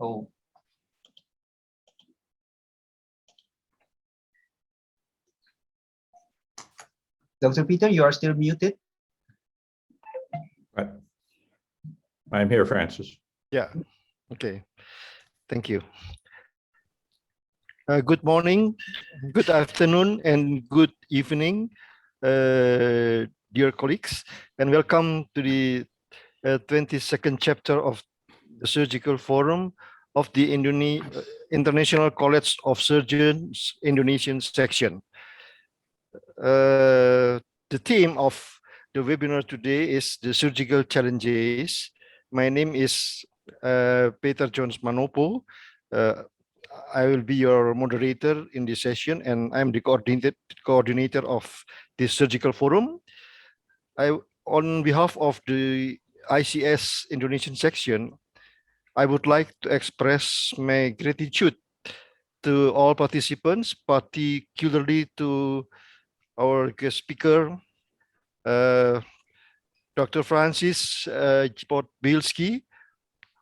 Oh. Dr. Peter, you are still muted. Right. I'm here, Francis. Yeah. Okay. Thank you. Good morning, good afternoon, and good evening, dear colleagues, and welcome to the 22nd chapter of the Surgical Forum of the International College of Surgeons Indonesian section. The theme of the webinar today is the surgical challenges. My name is Peter Jones Manopo. I will be your moderator in this session, and I'm the coordinator of this surgical forum. On behalf of the ICS Indonesian section, I would like to express my gratitude to all participants, particularly to our guest speaker, Dr. Francis Podbielski,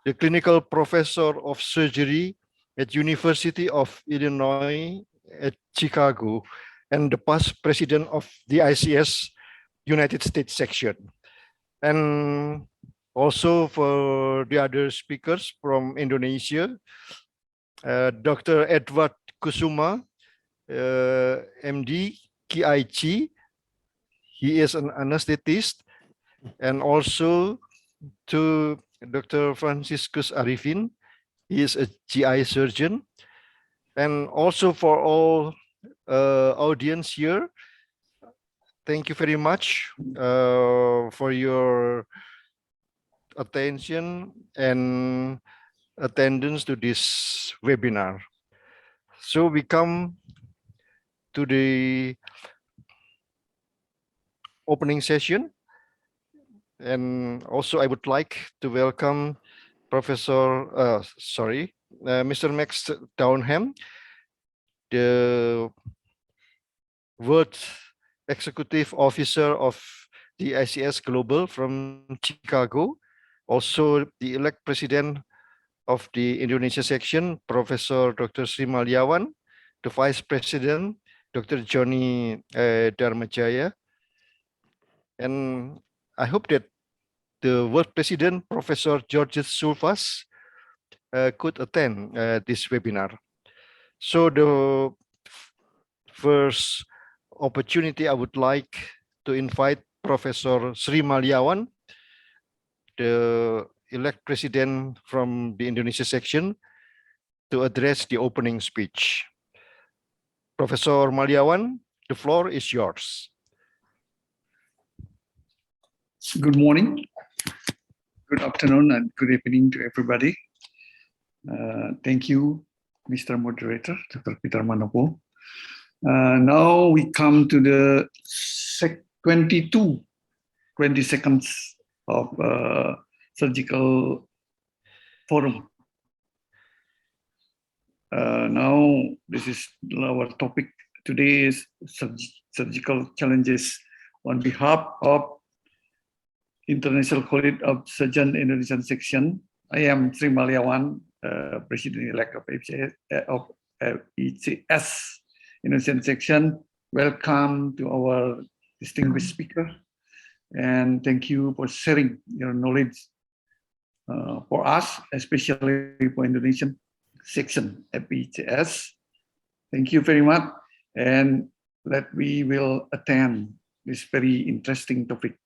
the clinical professor of surgery at University of Illinois at Chicago, and the past president of the ICS United States section. And also for the other speakers from Indonesia, Dr. Edward Kusuma, MD, KIC. He is an anesthetist, and also to Dr. Franciscus Arifin. He is a GI surgeon. And also for all audience here, thank you very much for your attention and attendance to this webinar. So we come to the opening session. And also I would like to welcome Mr. Max Downham, the World Executive Officer of the ICS Global from Chicago, also the elect president of the Indonesia section, Professor Dr. Sri Maliawan, the Vice President, Dr. Johnny Dharmajaya. And I hope that the World President, Professor Georgios Tsoulfas, could attend this webinar. So the first opportunity, I would like to invite Professor Sri Maliawan, the elect president from the Indonesia section, to address the opening speech. Professor Maliawan, the floor is yours. Good morning, good afternoon, and good evening to everybody. Thank you, Mr. Moderator, Dr. Peter Manopo. Now we come to the 20 seconds of surgical forum. Now this is our topic today is surgical challenges on behalf of International College of Surgeons Indonesian section. I am Sri Maliawan, President-elect of ICS Indonesian section. Welcome to our distinguished speaker, and thank you for sharing your knowledge for us, especially for Indonesian section at ICS. Thank you very much, and that we will attend this very interesting topic.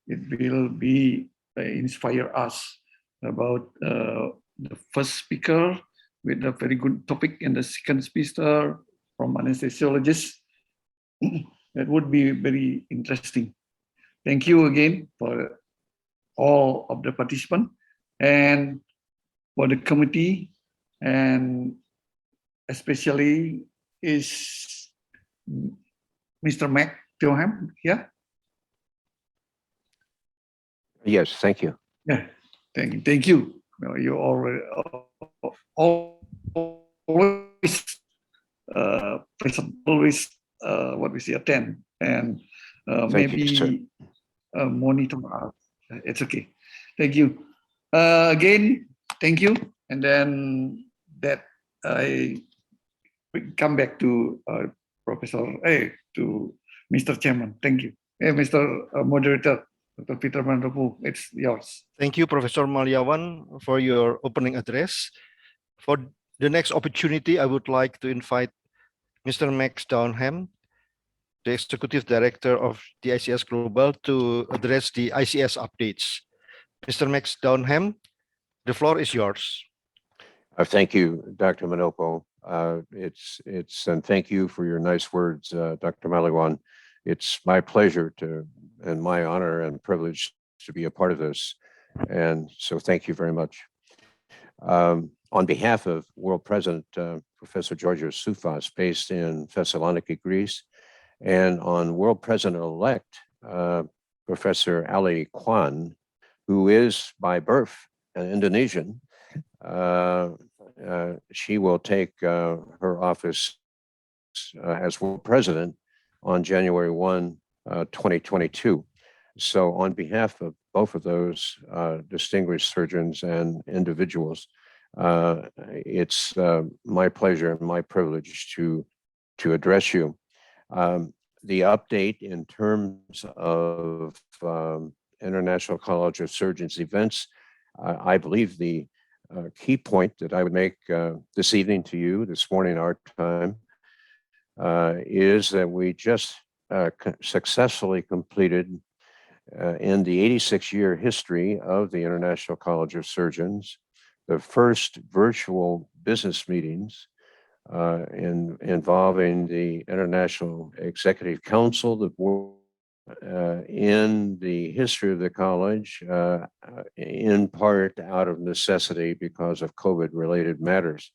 It will be inspire us about the first speaker with a very good topic, and the second speaker from anesthesiologist. That would be very interesting. Thank you again for all of the participants and for the committee, and especially is Mr. Mac Downham here. Yes, thank you. Yeah, thank you. You already always present, always what we say attend, and maybe monitor us. It's okay. Thank you again. Thank you. and then that I come back to to Mr. Chairman. Thank you. Mr. Moderator, Dr. Peter Mandopu, it's yours. Thank you, Professor Maliawan, for your opening address. For the next opportunity, I would like to invite Mr. Max Downham, the Executive Director of the ICS Global, to address the ICS updates. Mr. Max Downham, the floor is yours. Thank you, Dr. Manopo. And thank you for your nice words, Dr. Maliawan. It's my pleasure and my honor and privilege to be a part of this. And so thank you very much. On behalf of World President, Professor Georgios Tsoulfas, based in Thessaloniki, Greece, and on World President-elect, Professor Ali Kwan, who is by birth an Indonesian, she will take her office as World President on January 1, 2022. So on behalf of both of those distinguished surgeons and individuals, it's my pleasure and my privilege to address you. The update in terms of International College of Surgeons events, I believe the key point that I would make this evening to you, this morning our time, is that we just successfully completed in the 86-year history of the International College of Surgeons, the first virtual business meetings involving the International Executive Council, the board, in the history of the college, in part out of necessity because of COVID-related matters.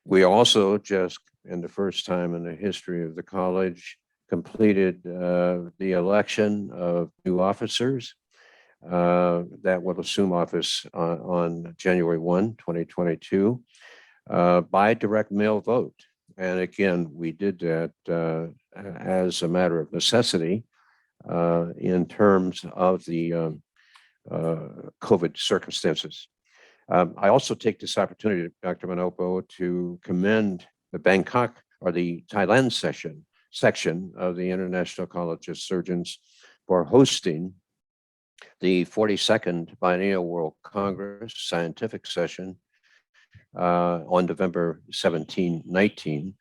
We also just, in the first time in the history of the college, completed the election of new officers that will assume office on January 1, 2022, by direct mail vote. And again, we did that as a matter of necessity in terms of the COVID circumstances. I also take this opportunity, Dr. Manopo, to commend the Bangkok or the Thailand section of the International College of Surgeons for hosting the 42nd Biennial World Congress scientific session on November 17, 19.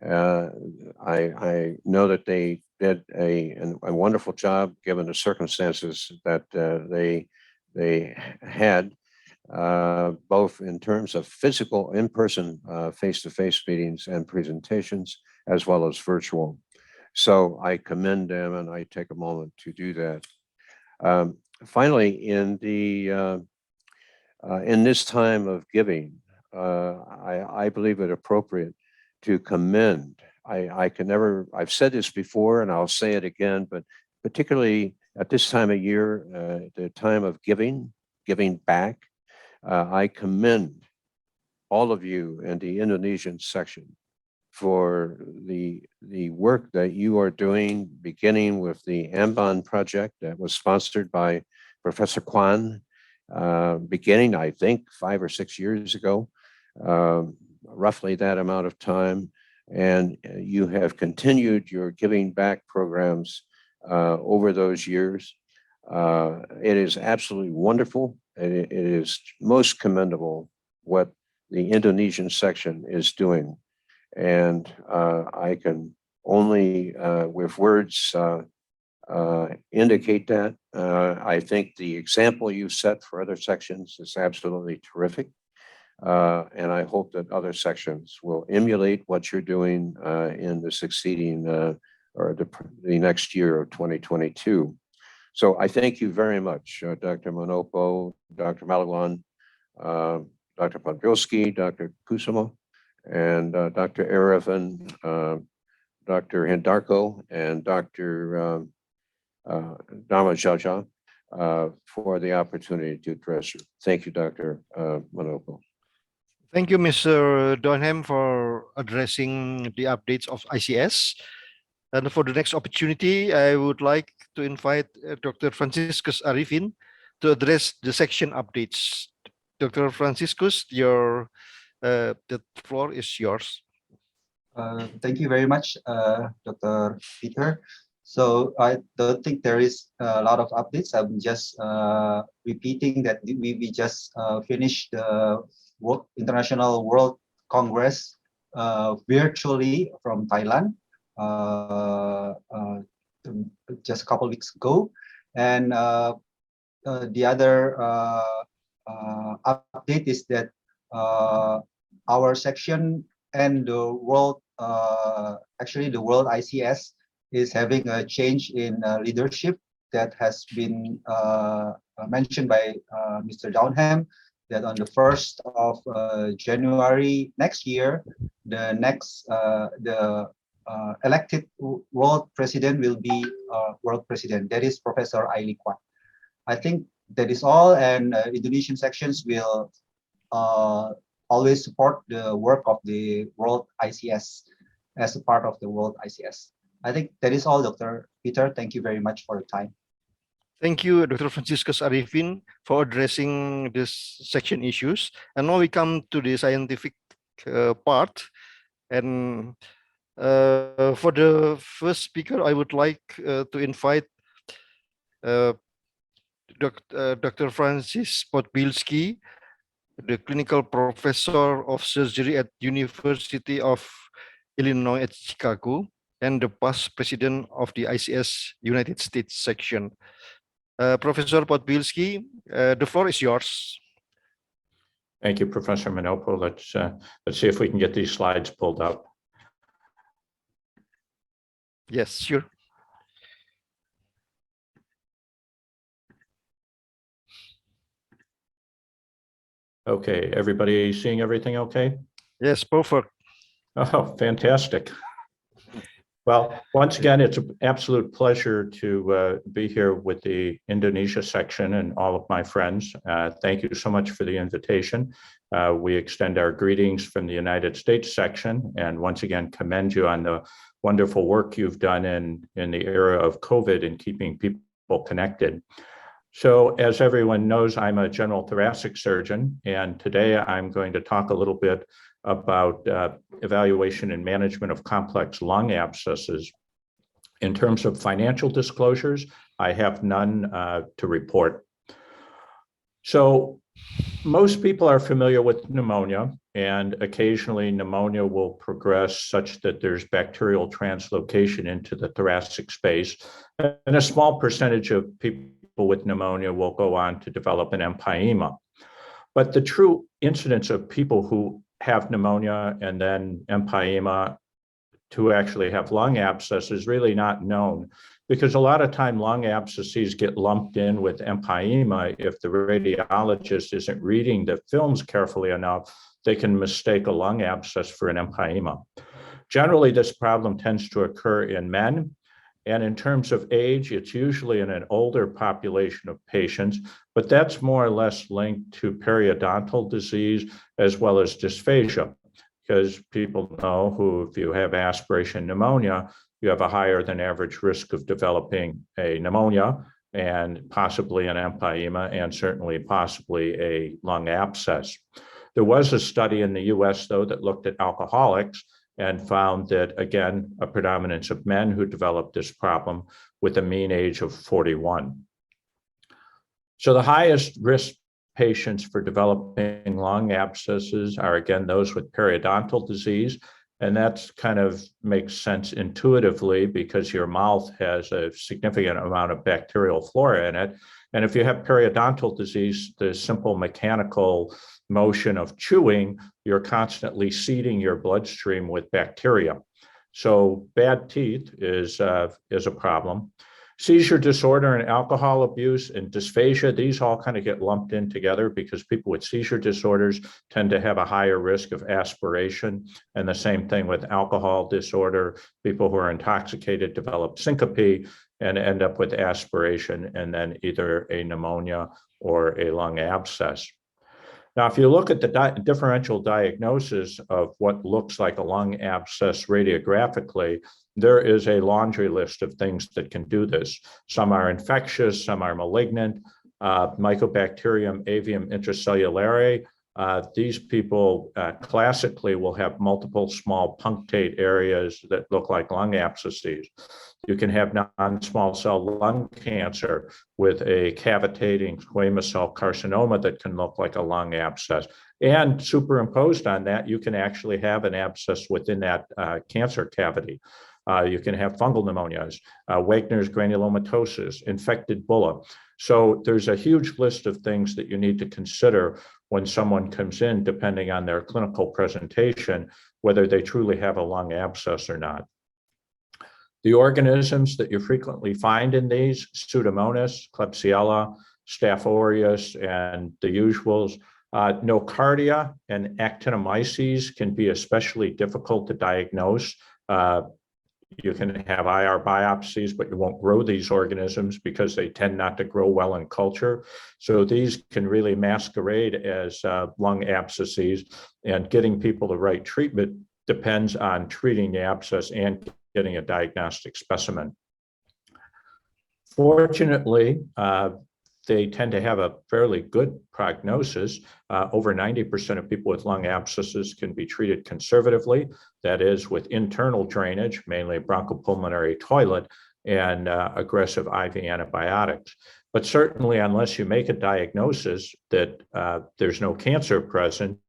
I know that they did a wonderful job given the circumstances that they had, both in terms of physical in-person face-to-face meetings and presentations, as well as virtual. So I commend them and I take a moment to do that. Finally, in this time of giving, I believe it appropriate to commend. I've said this before and I'll say it again, but particularly at this time of year, the time of giving back, I commend all of you in the Indonesian section for the work that you are doing, beginning with the Ambon project that was sponsored by Professor Kwan, beginning, I think, 5 or 6 years ago, roughly that amount of time. And you have continued your giving back programs over those years. It is absolutely wonderful. It is most commendable what the Indonesian section is doing. And I can only, with words, indicate that. I think the example you set for other sections is absolutely terrific. And I hope that other sections will emulate what you're doing in the succeeding or the next year of 2022. So I thank you very much, Dr. Manopo, Dr. Maliawan, Dr. Podbielski, Dr. Kusuma, and Dr. Arifin, Dr. Hendarko, and Dr. Dharmajaja for the opportunity to address you. Thank you, Dr. Manopo. Thank you, Mr. Downham, for addressing the updates of ICS. And for the next opportunity, I would like to invite Dr. Franciscus Arifin to address the section updates. Dr. Fransiscus, the floor is yours. Thank you very much, Dr. Peter. So I don't think there is a lot of updates. I'm just repeating that we just finished the International World Congress virtually from Thailand just a couple weeks ago. And the other update is that our section and the world, actually the world ICS is having a change in leadership that has been mentioned by Mr. Downham, that on the 1st of January next year, the elected world president will be world president. That is Professor Aili Kwan. I think that is all, and Indonesian sections will always support the work of the World ICS as a part of the World ICS. I think that is all, Dr. Peter. Thank you very much for the time. Thank you, Dr. Franciscus Arifin, for addressing this section issues. And now we come to the scientific part. And for the first speaker, I would like to invite Dr. Francis Potbelski, the clinical professor of surgery at University of Illinois at Chicago, and the past president of the ICS United States section. Professor Podbielski, the floor is yours. Thank you, Professor Manopo. Let's see if we can get these slides pulled up. Yes, sure. Okay, everybody seeing everything okay? Yes, perfect. Oh, fantastic. Well, once again, it's an absolute pleasure to be here with the Indonesia section and all of my friends. Thank you so much for the invitation. We extend our greetings from the United States section, and once again commend you on the wonderful work you've done in the era of COVID and keeping people connected. So as everyone knows, I'm a general thoracic surgeon, and today I'm going to talk a little bit about evaluation and management of complex lung abscesses. In terms of financial disclosures, I have none to report. So most people are familiar with pneumonia, and occasionally pneumonia will progress such that there's bacterial translocation into the thoracic space, and a small percentage of people with pneumonia will go on to develop an empyema. But the true incidence of people who have pneumonia and then empyema to actually have lung abscess is really not known, because a lot of time lung abscesses get lumped in with empyema. If the radiologist isn't reading the films carefully enough, they can mistake a lung abscess for an empyema. Generally, this problem tends to occur in men. And in terms of age, it's usually in an older population of patients, but that's more or less linked to periodontal disease as well as dysphagia, because people know who, if you have aspiration pneumonia, you have a higher than average risk of developing a pneumonia and possibly an empyema and certainly possibly a lung abscess. There was a study in the US, though, that looked at alcoholics and found that, again, a predominance of men who developed this problem with a mean age of 41. So the highest risk patients for developing lung abscesses are, again, those with periodontal disease. And that's kind of makes sense intuitively because your mouth has a significant amount of bacterial flora in it. And if you have periodontal disease, the simple mechanical motion of chewing, you're constantly seeding your bloodstream with bacteria. So bad teeth is a problem. Seizure disorder and alcohol abuse and dysphagia, these all kind of get lumped in together because people with seizure disorders tend to have a higher risk of aspiration. And the same thing with alcohol disorder. People who are intoxicated develop syncope and end up with aspiration and then either a pneumonia or a lung abscess. Now, if you look at the differential diagnosis of what looks like a lung abscess radiographically, there is a laundry list of things that can do this. Some are infectious, some are malignant, Mycobacterium avium intracellulare. These people classically will have multiple small punctate areas that look like lung abscesses. You can have non-small cell lung cancer with a cavitating squamous cell carcinoma that can look like a lung abscess. And superimposed on that, you can actually have an abscess within that cancer cavity. You can have fungal pneumonias, Wagner's granulomatosis, infected bulla. So there's a huge list of things that you need to consider when someone comes in, depending on their clinical presentation, whether they truly have a lung abscess or not. The organisms that you frequently find in these, Pseudomonas, Klebsiella, Staph aureus, and the usuals. Nocardia and actinomyces can be especially difficult to diagnose. You can have IR biopsies, but you won't grow these organisms because they tend not to grow well in culture. So these can really masquerade as lung abscesses, and getting people the right treatment depends on treating the abscess and getting a diagnostic specimen. Fortunately, they tend to have a fairly good prognosis. Over 90% of people with lung abscesses can be treated conservatively, that is with internal drainage, mainly bronchopulmonary toilet, and aggressive IV antibiotics. But certainly, unless you make a diagnosis that there's no cancer present,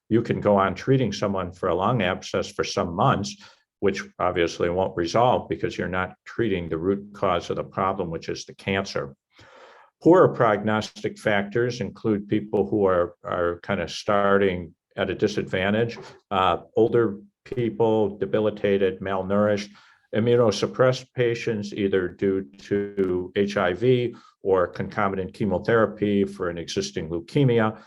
you can go on treating someone for a lung abscess for some months, which obviously won't resolve because you're not treating the root cause of the problem, which is the cancer. Poorer prognostic factors include people who are kind of starting at a disadvantage, older people, debilitated, malnourished, immunosuppressed patients, either due to HIV or concomitant chemotherapy for an existing leukemia.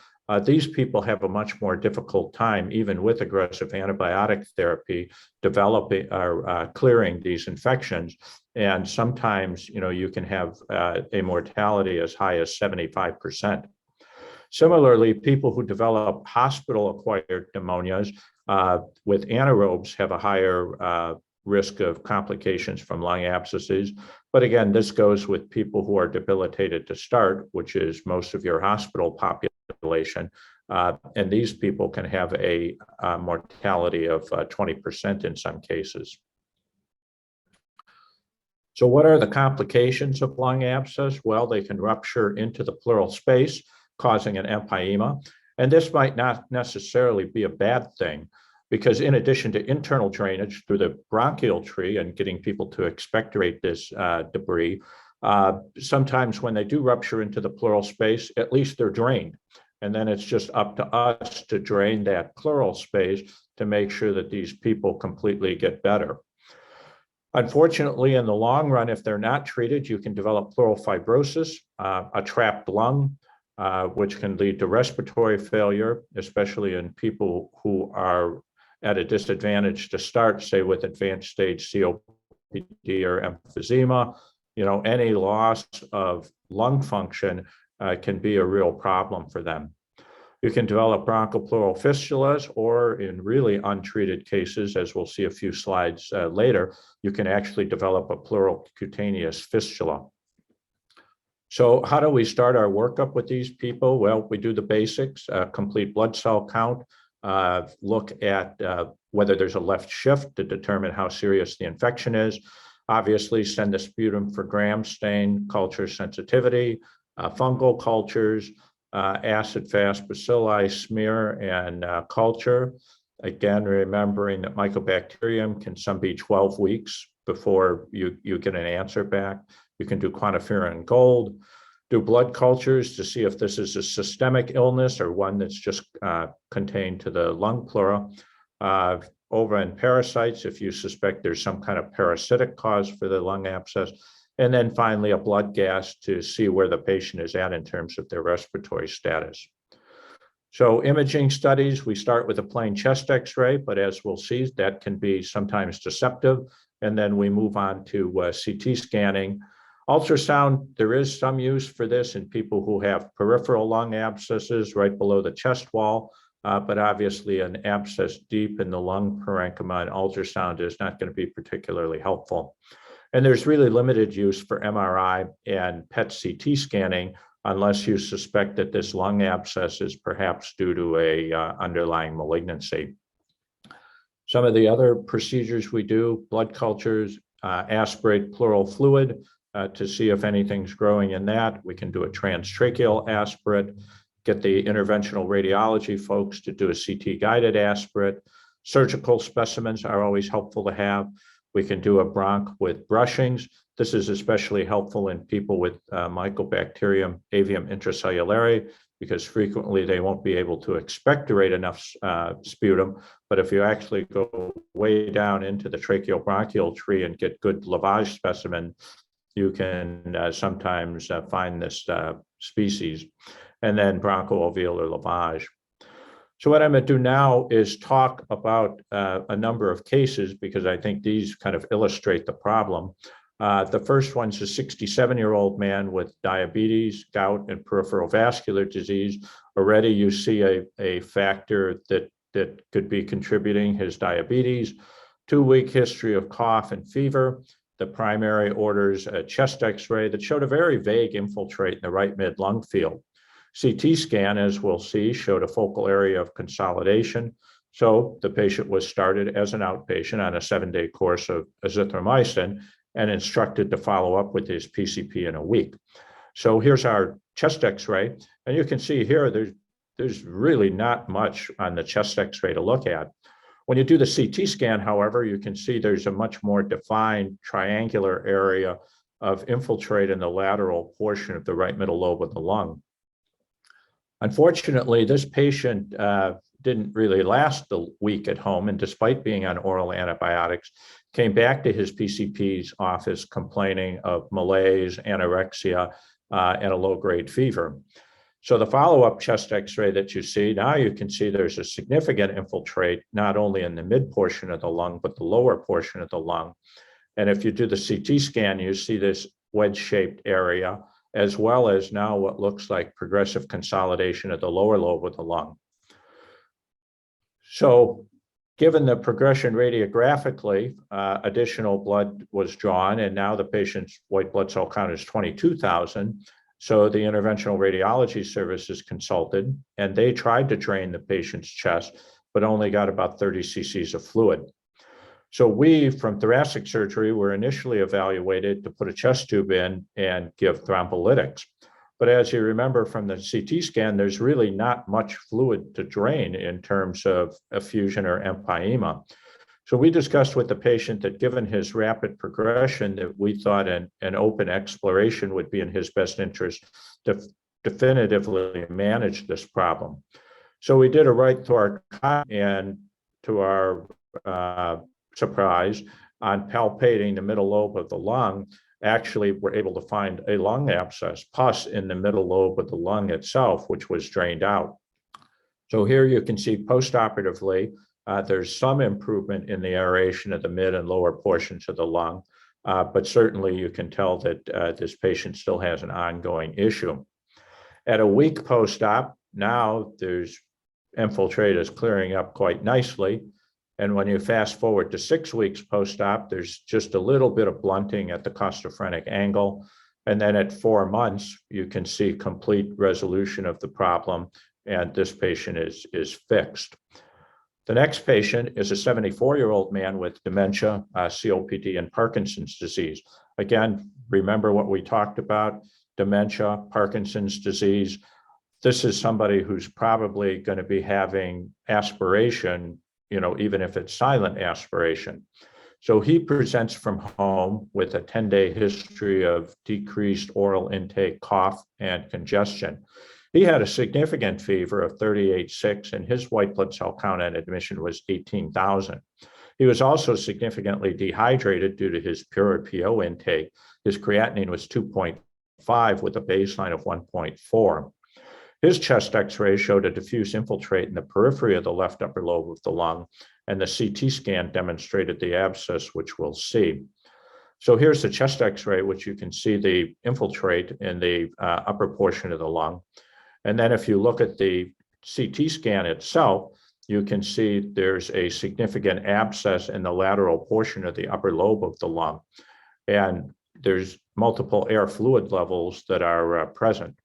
These people have a much more difficult time, even with aggressive antibiotic therapy, developing or clearing these infections. And sometimes, you can have a mortality as high as 75%. Similarly, people who develop hospital-acquired pneumonias with anaerobes have a higher risk of complications from lung abscesses. But again, this goes with people who are debilitated to start, which is most of your hospital population. And these people can have a mortality of 20% in some cases. So what are the complications of lung abscess? Well, they can rupture into the pleural space, causing an empyema. And this might not necessarily be a bad thing, because in addition to internal drainage through the bronchial tree and getting people to expectorate this debris, sometimes when they do rupture into the pleural space, at least they're drained. And then it's just up to us to drain that pleural space to make sure that these people completely get better. Unfortunately, in the long run, if they're not treated, you can develop pleural fibrosis, a trapped lung, which can lead to respiratory failure, especially in people who are at a disadvantage to start, say with advanced stage COPD or emphysema. Any loss of lung function can be a real problem for them. You can develop bronchopleural fistulas, or in really untreated cases, as we'll see a few slides later, you can actually develop a pleural cutaneous fistula. So how do we start our workup with these people? Well, we do the basics, complete blood cell count, look at whether there's a left shift to determine how serious the infection is. Obviously, send the sputum for gram stain, culture sensitivity, fungal cultures, acid-fast bacilli smear and culture. Again, remembering that mycobacterium can some be 12 weeks before you get an answer back. You can do quantiferin gold, do blood cultures to see if this is a systemic illness or one that's just contained to the lung pleura. Ova and parasites, if you suspect there's some kind of parasitic cause for the lung abscess. And then finally, a blood gas to see where the patient is at in terms of their respiratory status. So imaging studies, we start with a plain chest x-ray, but as we'll see, that can be sometimes deceptive. And then we move on to CT scanning. Ultrasound, there is some use for this in people who have peripheral lung abscesses right below the chest wall, but obviously an abscess deep in the lung parenchyma and ultrasound is not going to be particularly helpful. And there's really limited use for MRI and PET CT scanning unless you suspect that this lung abscess is perhaps due to a underlying malignancy. Some of the other procedures we do, blood cultures, aspirate pleural fluid to see if anything's growing in that. We can do a transtracheal aspirate, get the interventional radiology folks to do a CT guided aspirate. Surgical specimens are always helpful to have. We can do a bronch with brushings. This is especially helpful in people with Mycobacterium avium intracellulare, because frequently they won't be able to expectorate enough sputum. But if you actually go way down into the tracheobronchial tree and get good lavage specimen, you can sometimes find this species. And then bronchoalveolar lavage. So what I'm going to do now is talk about a number of cases, because I think these kind of illustrate the problem. The first one's a 67-year-old man with diabetes, gout, and peripheral vascular disease. Already you see a factor that could be contributing his diabetes, 2-week history of cough and fever. The primary orders a chest x-ray that showed a very vague infiltrate in the right mid-lung field. CT scan, as we'll see, showed a focal area of consolidation. So the patient was started as an outpatient on a 7-day course of azithromycin and instructed to follow up with his PCP in a week. So here's our chest x-ray. And you can see here, there's really not much on the chest x-ray to look at. When you do the CT scan, however, you can see there's a much more defined triangular area of infiltrate in the lateral portion of the right middle lobe of the lung. Unfortunately, this patient didn't really last the week at home, and despite being on oral antibiotics, came back to his PCP's office complaining of malaise, anorexia, and a low-grade fever. So the follow-up chest x-ray that you see, now you can see there's a significant infiltrate, not only in the mid portion of the lung, but the lower portion of the lung. And if you do the CT scan, you see this wedge-shaped area, as well as now what looks like progressive consolidation of the lower lobe of the lung. So given the progression radiographically, additional blood was drawn, and now the patient's white blood cell count is 22,000. So the interventional radiology service is consulted, and they tried to drain the patient's chest, but only got about 30 cc's of fluid. So we, from thoracic surgery, were initially evaluated to put a chest tube in and give thrombolytics. But as you remember from the CT scan, there's really not much fluid to drain in terms of effusion or empyema. So we discussed with the patient that given his rapid progression, that we thought an open exploration would be in his best interest to definitively manage this problem. So we did a right thoracic, and to our surprise, on palpating the middle lobe of the lung, actually we're able to find a lung abscess, pus in the middle lobe of the lung itself, which was drained out. So here you can see post-operatively, there's some improvement in the aeration of the mid and lower portions of the lung, but certainly you can tell that this patient still has an ongoing issue. At a week post-op, now there's infiltrate is clearing up quite nicely. And when you fast forward to 6 weeks post-op, there's just a little bit of blunting at the costophrenic angle. And then at 4 months, you can see complete resolution of the problem, and this patient is fixed. The next patient is a 74-year-old man with dementia, COPD, and Parkinson's disease. Again, remember what we talked about, dementia, Parkinson's disease. This is somebody who's probably going to be having aspiration, even if it's silent aspiration. So he presents from home with a 10-day history of decreased oral intake, cough, and congestion. He had a significant fever of 38.6, and his white blood cell count at admission was 18,000. He was also significantly dehydrated due to his pure PO intake. His creatinine was 2.5 with a baseline of 1.4. His chest x-ray showed a diffuse infiltrate in the periphery of the left upper lobe of the lung, and the CT scan demonstrated the abscess, which we'll see. So here's the chest x-ray, which you can see the infiltrate in the upper portion of the lung. And then if you look at the CT scan itself, you can see there's a significant abscess in the lateral portion of the upper lobe of the lung. And there's multiple air fluid levels that are present.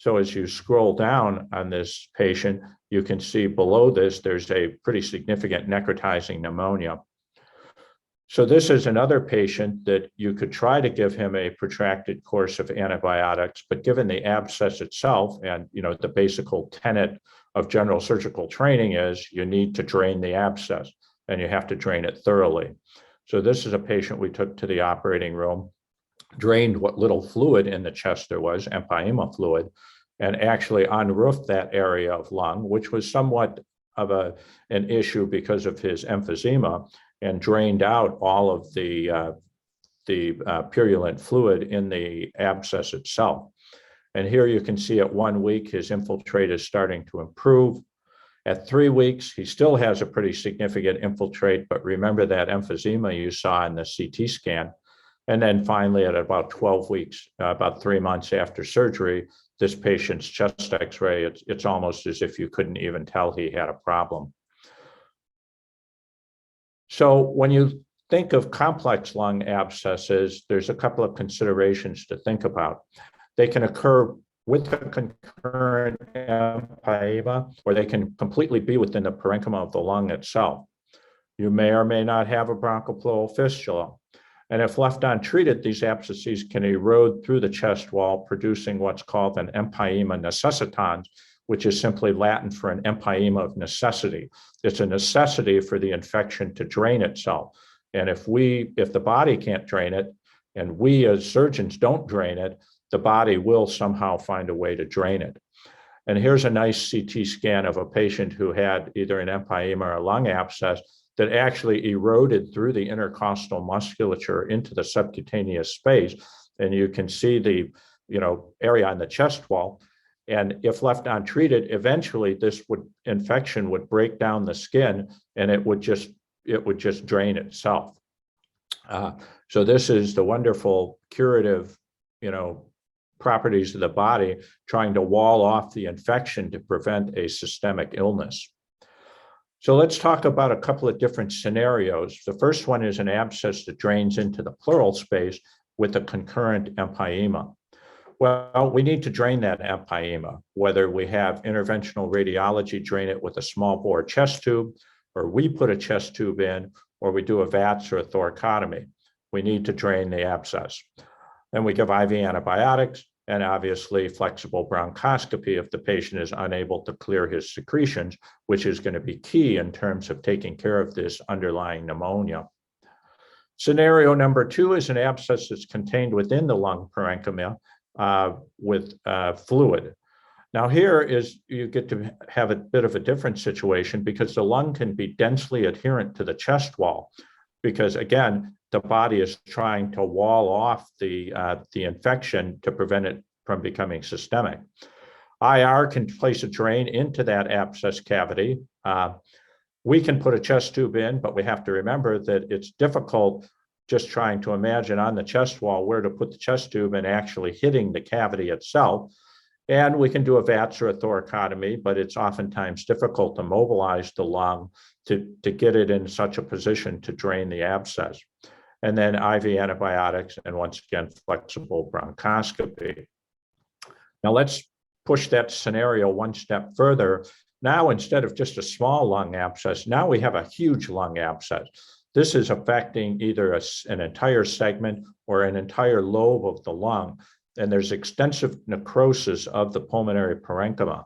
So as you scroll down on this patient, you can see below this, there's a pretty significant necrotizing pneumonia. So this is another patient that you could try to give him a protracted course of antibiotics, but given the abscess itself, and the basic tenet of general surgical training is you need to drain the abscess, and you have to drain it thoroughly. So this is a patient we took to the operating room, drained what little fluid in the chest there was, empyema fluid, and actually unroofed that area of lung, which was somewhat of an issue because of his emphysema, and drained out all of the purulent fluid in the abscess itself. And here you can see at 1 week, his infiltrate is starting to improve. At 3 weeks, he still has a pretty significant infiltrate, but remember that emphysema you saw in the CT scan. And then finally, at about 12 weeks, about 3 months after surgery, this patient's chest x-ray, it's almost as if you couldn't even tell he had a problem. So when you think of complex lung abscesses, there's a couple of considerations to think about. They can occur with a concurrent empyema, or they can completely be within the parenchyma of the lung itself. You may or may not have a bronchopleural fistula. And if left untreated, these abscesses can erode through the chest wall, producing what's called an empyema necessitans, which is simply Latin for an empyema of necessity. It's a necessity for the infection to drain itself. And if the body can't drain it, and we as surgeons don't drain it, the body will somehow find a way to drain it. And here's a nice CT scan of a patient who had either an empyema or a lung abscess that actually eroded through the intercostal musculature into the subcutaneous space. And you can see the area on the chest wall. And if left untreated, eventually this infection would break down the skin, and it would just drain itself. So this is the wonderful curative, properties of the body trying to wall off the infection to prevent a systemic illness. So let's talk about a couple of different scenarios. The first one is an abscess that drains into the pleural space with a concurrent empyema. Well, we need to drain that empyema, whether we have interventional radiology drain it with a small bore chest tube, or we put a chest tube in, or we do a VATS or a thoracotomy. We need to drain the abscess. Then we give IV antibiotics, and obviously flexible bronchoscopy if the patient is unable to clear his secretions, which is going to be key in terms of taking care of this underlying pneumonia. Scenario number 2 is an abscess that's contained within the lung parenchyma with fluid. Now here you get to have a bit of a different situation because the lung can be densely adherent to the chest wall, because again, the body is trying to wall off the infection to prevent it from becoming systemic. IR can place a drain into that abscess cavity. We can put a chest tube in, but we have to remember that it's difficult just trying to imagine on the chest wall where to put the chest tube and actually hitting the cavity itself. And we can do a VATS or a thoracotomy, but it's oftentimes difficult to mobilize the lung to get it in such a position to drain the abscess. And then IV antibiotics, and once again, flexible bronchoscopy. Now let's push that scenario one step further. Now, instead of just a small lung abscess, now we have a huge lung abscess. This is affecting either an entire segment or an entire lobe of the lung, and there's extensive necrosis of the pulmonary parenchyma.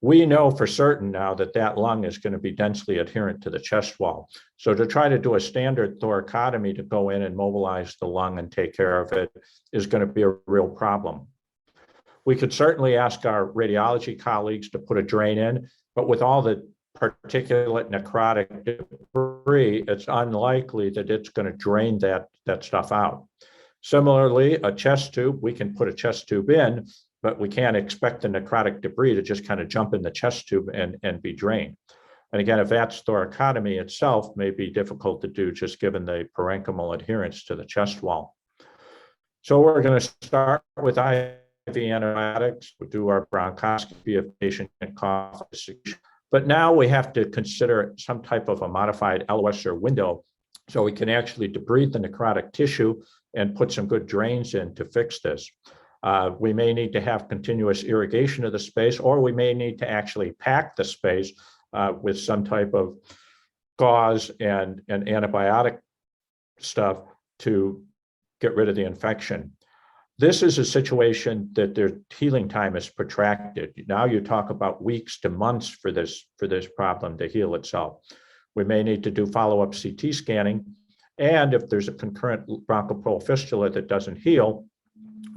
We know for certain now that that lung is going to be densely adherent to the chest wall. So to try to do a standard thoracotomy to go in and mobilize the lung and take care of it is going to be a real problem. We could certainly ask our radiology colleagues to put a drain in, but with all the particulate necrotic debris, it's unlikely that it's going to drain that stuff out. Similarly, a chest tube, we can put a chest tube in, but we can't expect the necrotic debris to just kind of jump in the chest tube and be drained. And again, if that's thoracotomy itself may be difficult to do just given the parenchymal adherence to the chest wall. So we're going to start with IV antibiotics. We'll do our bronchoscopy if patient can cough. But now we have to consider some type of a modified Wesser window so we can actually debride the necrotic tissue and put some good drains in to fix this. We may need to have continuous irrigation of the space, or we may need to actually pack the space with some type of gauze and antibiotic stuff to get rid of the infection. This is a situation that their healing time is protracted. Now you talk about weeks to months for this problem to heal itself. We may need to do follow-up CT scanning, and if there's a concurrent bronchopulmonary fistula that doesn't heal,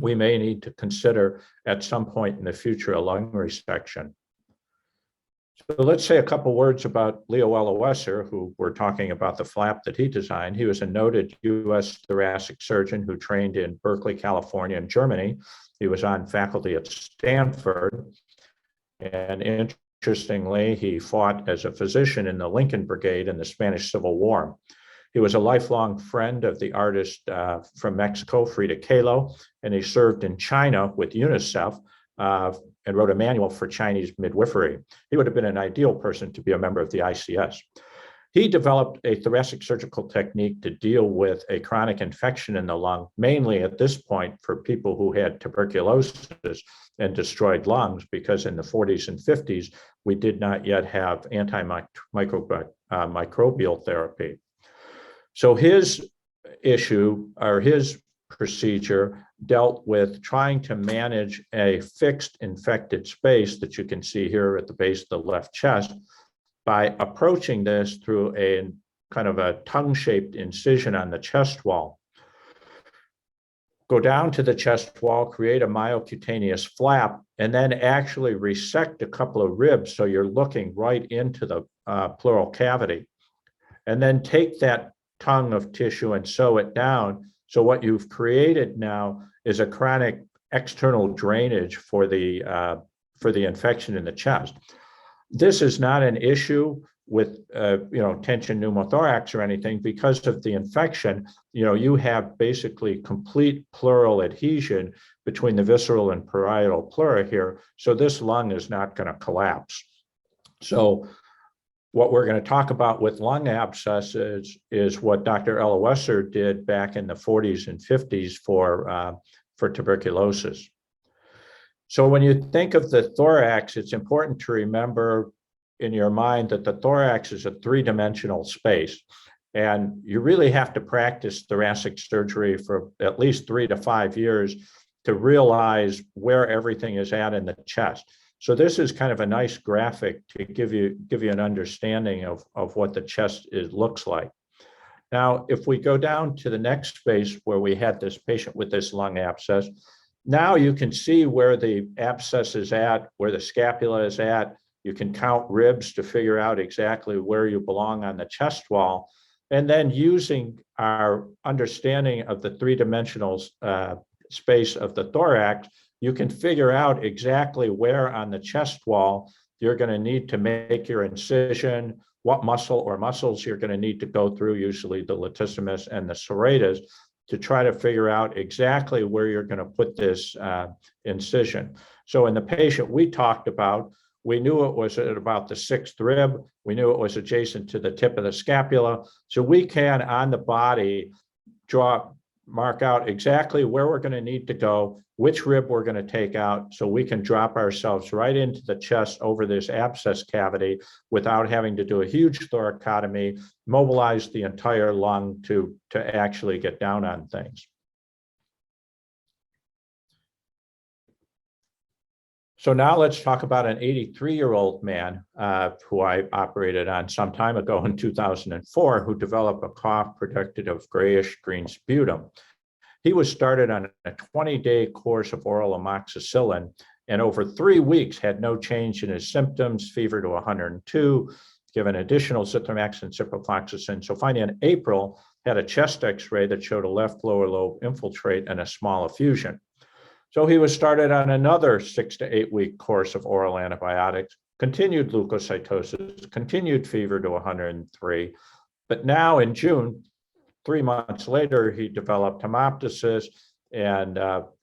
we may need to consider at some point in the future a lung resection. So let's say a couple words about Leo Wesser, who we're talking about the flap that he designed. He was a noted U.S. thoracic surgeon who trained in Berkeley, California, and Germany. He was on faculty at Stanford. And interestingly, he fought as a physician in the Lincoln Brigade in the Spanish Civil War. He was a lifelong friend of the artist from Mexico, Frida Kahlo, and he served in China with UNICEF and wrote a manual for Chinese midwifery. He would have been an ideal person to be a member of the ICS. He developed a thoracic surgical technique to deal with a chronic infection in the lung, mainly at this point for people who had tuberculosis and destroyed lungs, because in the 40s and 50s, we did not yet have antimicrobial therapy. So his issue, or his procedure, dealt with trying to manage a fixed infected space that you can see here at the base of the left chest by approaching this through a kind of a tongue-shaped incision on the chest wall. Go down to the chest wall, create a myocutaneous flap, and then actually resect a couple of ribs so you're looking right into the pleural cavity. And then take that tongue of tissue and sew it down. So what you've created now is a chronic external drainage for the infection in the chest. This is not an issue with tension pneumothorax or anything. Because of the infection, you have basically complete pleural adhesion between the visceral and parietal pleura here. So this lung is not going to collapse. So what we're going to talk about with lung abscesses is what Dr. Ella Wesser did back in the 40s and 50s for tuberculosis. So when you think of the thorax, it's important to remember in your mind that the thorax is a three-dimensional space. And you really have to practice thoracic surgery for at least 3 to 5 years to realize where everything is at in the chest. So this is kind of a nice graphic to give you an understanding of what the chest looks like. Now, if we go down to the next space where we had this patient with this lung abscess, now you can see where the abscess is at, where the scapula is at. You can count ribs to figure out exactly where you belong on the chest wall. And then using our understanding of the three-dimensional space of the thorax, you can figure out exactly where on the chest wall you're going to need to make your incision, what muscle or muscles you're going to need to go through, usually the latissimus and the serratus, to try to figure out exactly where you're going to put this incision. So in the patient we talked about, we knew it was at about the 6th rib. We knew it was adjacent to the tip of the scapula. So we can, on the body, mark out exactly where we're going to need to go, which rib we're going to take out, so we can drop ourselves right into the chest over this abscess cavity without having to do a huge thoracotomy, mobilize the entire lung to actually get down on things. So now let's talk about an 83-year-old man who I operated on some time ago in 2004, who developed a cough predicted of grayish-green sputum. He was started on a 20-day course of oral amoxicillin, and over 3 weeks had no change in his symptoms, fever to 102, given additional zithromax and ciprofloxacin. So finally in April, had a chest x-ray that showed a left lower lobe infiltrate and a small effusion. So he was started on another 6 to 8 week course of oral antibiotics, continued leukocytosis, continued fever to 103. But now in June, 3 months later, he developed hemoptysis and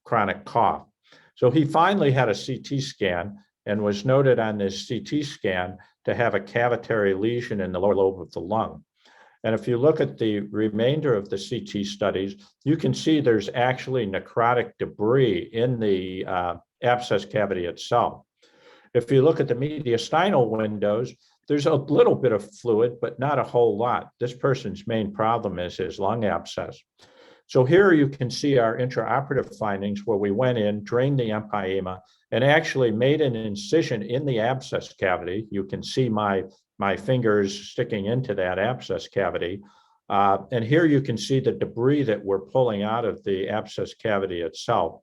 chronic cough. So he finally had a CT scan and was noted on this CT scan to have a cavitary lesion in the lower lobe of the lung. And if you look at the remainder of the CT studies, you can see there's actually necrotic debris in the abscess cavity itself. If you look at the mediastinal windows, there's a little bit of fluid, but not a whole lot. This person's main problem is his lung abscess. So here you can see our intraoperative findings where we went in, drained the empyema, and actually made an incision in the abscess cavity. You can see my fingers sticking into that abscess cavity. And here you can see the debris that we're pulling out of the abscess cavity itself.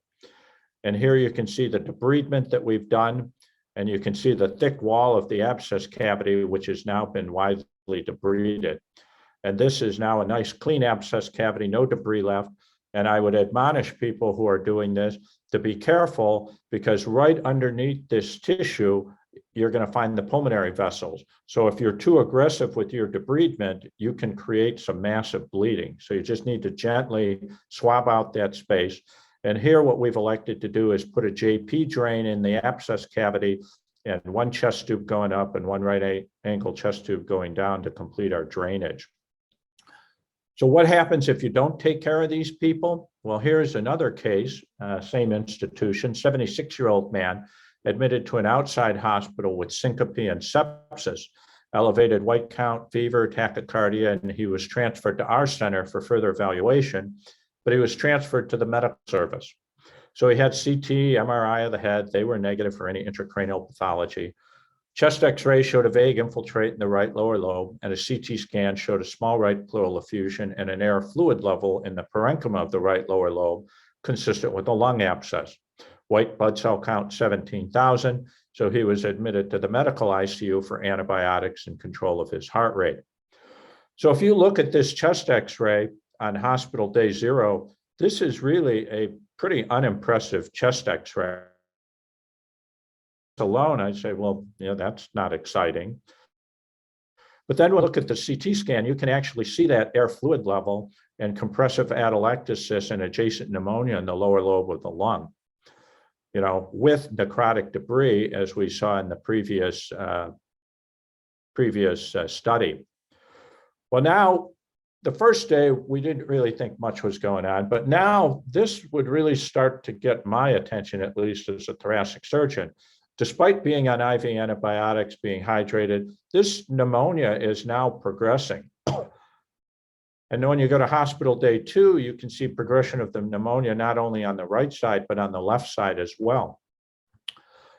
And here you can see the debridement that we've done. And you can see the thick wall of the abscess cavity, which has now been widely debrided. And this is now a nice clean abscess cavity, no debris left. And I would admonish people who are doing this to be careful, because right underneath this tissue, you're going to find the pulmonary vessels. So if you're too aggressive with your debridement, you can create some massive bleeding. So you just need to gently swab out that space. And here what we've elected to do is put a JP drain in the abscess cavity and one chest tube going up and one right angle chest tube going down to complete our drainage. So what happens if you don't take care of these people? Well, here's another case, same institution, 76-year-old man admitted to an outside hospital with syncope and sepsis, elevated white count, fever, tachycardia, and he was transferred to our center for further evaluation, but he was transferred to the medical service. So he had CT, MRI of the head. They were negative for any intracranial pathology. Chest X-ray showed a vague infiltrate in the right lower lobe, and a CT scan showed a small right pleural effusion and an air fluid level in the parenchyma of the right lower lobe, consistent with a lung abscess. White blood cell count 17,000, so he was admitted to the medical ICU for antibiotics and control of his heart rate. So if you look at this chest X-ray on hospital day 0, this is really a pretty unimpressive chest X-ray. Alone, I'd say, well, you know, that's not exciting. But then we'll look at the CT scan. You can actually see that air fluid level and compressive atelectasis and adjacent pneumonia in the lower lobe of the lung, you know, with necrotic debris, as we saw in the previous study. Well, now, the first day, we didn't really think much was going on, but now this would really start to get my attention, at least as a thoracic surgeon. Despite being on IV antibiotics, being hydrated, this pneumonia is now progressing. And when you go to hospital day 2, you can see progression of the pneumonia not only on the right side, but on the left side as well.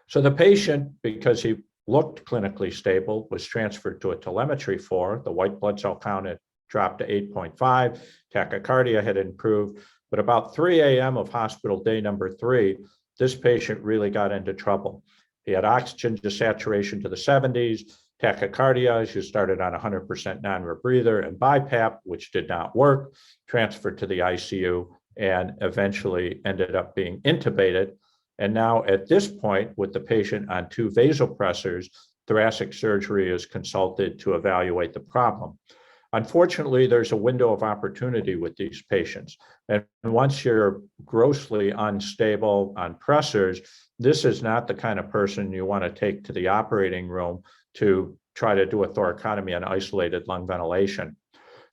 So the patient, because he looked clinically stable, was transferred to a telemetry 4. The white blood cell count had dropped to 8.5. Tachycardia had improved. But about 3 a.m. of hospital day number 3, this patient really got into trouble. He had oxygen desaturation to the 70s, tachycardia, as you started on 100% non-rebreather, and BiPAP, which did not work, transferred to the ICU, and eventually ended up being intubated. And now at this point, with the patient on 2 vasopressors, thoracic surgery is consulted to evaluate the problem. Unfortunately, there's a window of opportunity with these patients. And once you're grossly unstable on pressors, this is not the kind of person you want to take to the operating room to try to do a thoracotomy and isolated lung ventilation.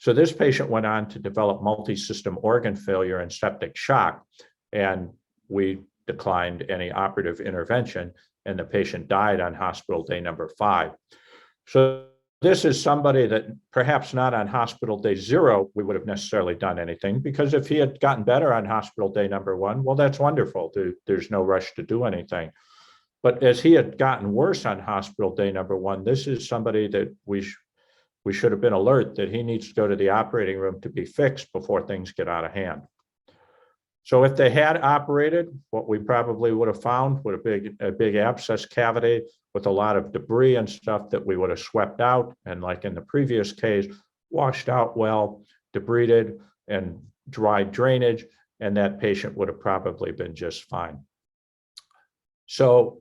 So this patient went on to develop multi-system organ failure and septic shock, and we declined any operative intervention, and the patient died on hospital day number 5. So this is somebody that perhaps not on hospital day 0, we would have necessarily done anything, because if he had gotten better on hospital day number 1, well, that's wonderful. There's no rush to do anything. But as he had gotten worse on hospital day number 1, this is somebody that we should have been alert that he needs to go to the operating room to be fixed before things get out of hand. So if they had operated, what we probably would have found would have been a big abscess cavity with a lot of debris and stuff that we would have swept out. And like in the previous case, washed out well, debrided and dry drainage, and that patient would have probably been just fine. So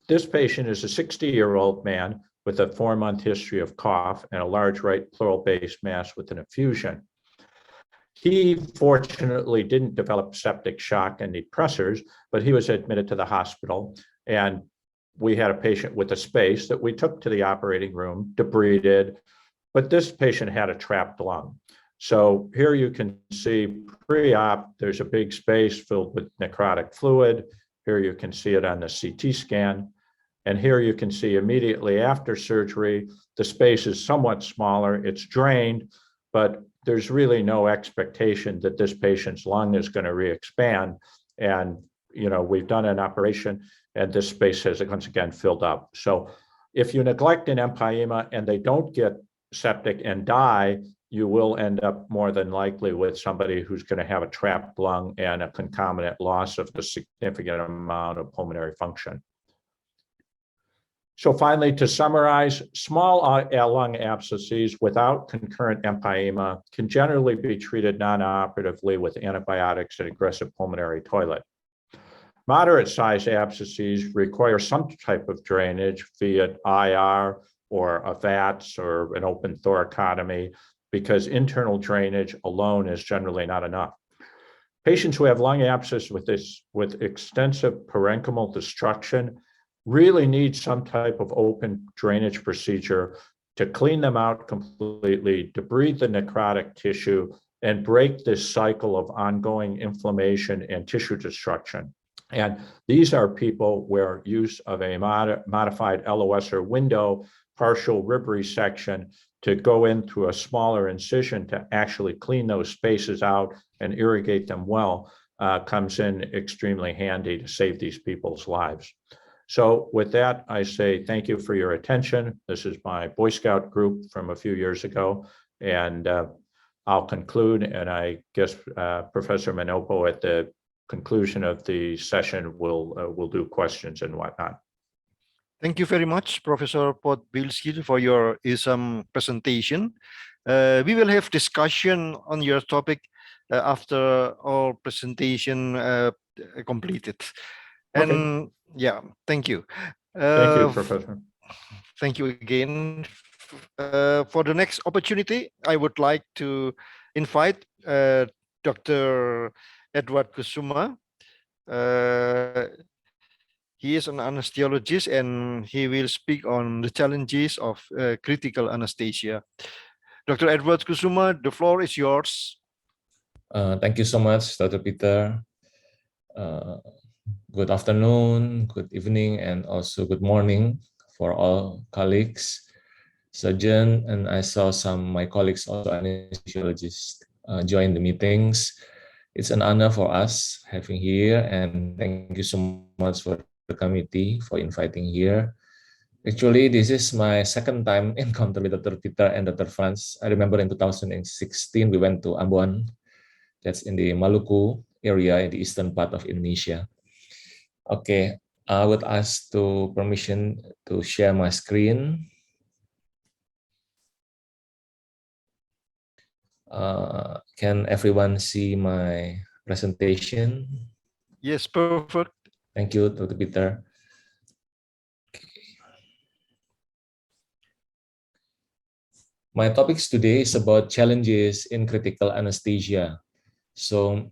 this patient is a 60-year-old man with a 4-month history of cough and a large right pleural base mass with an effusion. He fortunately didn't develop septic shock and need pressors, but he was admitted to the hospital, and we had a patient with a space that we took to the operating room, debrided, but this patient had a trapped lung. So here you can see pre-op, there's a big space filled with necrotic fluid. Here you can see it on the CT scan. And here you can see immediately after surgery, the space is somewhat smaller, it's drained, but there's really no expectation that this patient's lung is going to re-expand. And, you know, we've done an operation and this space has once again filled up. So if you neglect an empyema and they don't get septic and die, you will end up more than likely with somebody who's going to have a trapped lung and a concomitant loss of the significant amount of pulmonary function. So finally, to summarize, small lung abscesses without concurrent empyema can generally be treated non-operatively with antibiotics and aggressive pulmonary toilet. Moderate-sized abscesses require some type of drainage, be it IR or a VATS or an open thoracotomy, because internal drainage alone is generally not enough. Patients who have lung abscess with extensive parenchymal destruction really need some type of open drainage procedure to clean them out completely, debride the necrotic tissue, and break this cycle of ongoing inflammation and tissue destruction. And these are people where use of a modified Wesser window, partial rib resection to go into a smaller incision to actually clean those spaces out and irrigate them well comes in extremely handy to save these people's lives. So with that, I say thank you for your attention. This is my Boy Scout group from a few years ago, and I'll conclude, and I guess Professor Manopo at the conclusion of the session will do questions and whatnot. Thank you very much, Professor Podbielski, for your presentation. We will have discussion on your topic after our presentation completed. And Okay. yeah, thank you. Thank you, Professor. Thank you again. For the next opportunity, I would like to invite Dr. Edward Kusuma. He is an anesthesiologist and he will speak on the challenges of critical anesthesia. Dr. Edward Kusuma, the floor is yours. Thank you so much, Dr. Peter. Good afternoon, good evening, and also good morning for all colleagues, surgeon, and I saw some of my colleagues, also anesthesiologists, join the meetings. It's an honor for us having here, and thank you so much for the committee for inviting here. Actually, this is my second time encounter with Dr. Peter and Dr. Frans. I remember in 2016, we went to Ambon, that's in the Maluku area in the eastern part of Indonesia. Okay, I would ask to permission to share my screen. Can everyone see my presentation? Yes, perfect. Thank you, Dr. Peter. Okay. My topics today is about challenges in critical anesthesia. So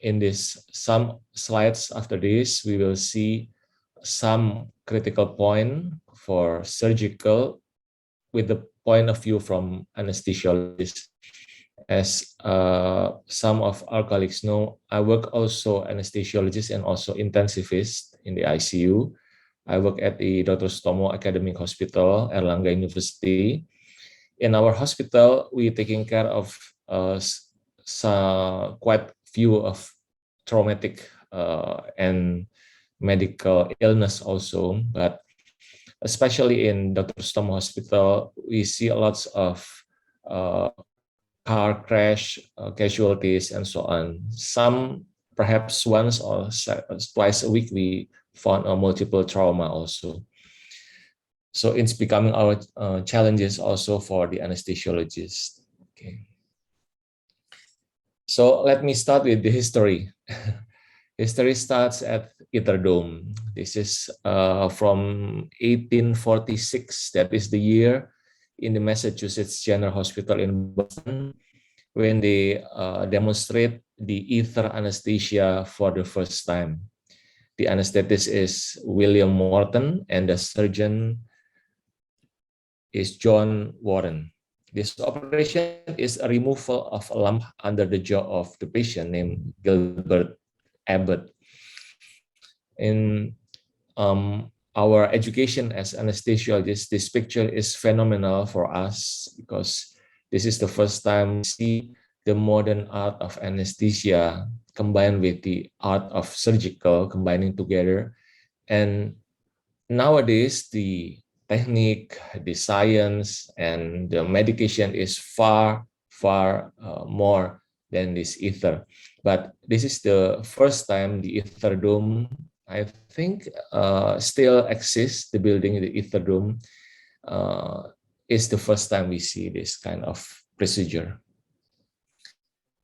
in this, some slides after this, we will see some critical point for surgical with the point of view from anesthesiologists. As some of our colleagues know, I work also anesthesiologist and also intensivist in the ICU. I work at the Dr. Sutomo Academic Hospital, Erlangga University. In our hospital, we're taking care of quite few of traumatic and medical illness also, but especially in Dr. Sutomo Hospital, we see lots of car crash casualties and so on. Some perhaps once or twice a week we found a multiple trauma also. So it's becoming our challenges also for the anesthesiologist. Okay. So let me start with the history. History starts at Itherdome. This is from 1846. That is the year in the Massachusetts General Hospital in Boston when they demonstrate the ether anesthesia for the first time. The anesthetist is William Morton and the surgeon is John Warren. This operation is a removal of a lump under the jaw of the patient named Gilbert Abbott. In our education as anesthesiologists, this picture is phenomenal for us because this is the first time we see the modern art of anesthesia combined with the art of surgical combining together. And nowadays, the technique, the science, and the medication is far more than this ether. But this is the first time the ether dome, I think, still exists. The building, the ether dome, is the first time we see this kind of procedure.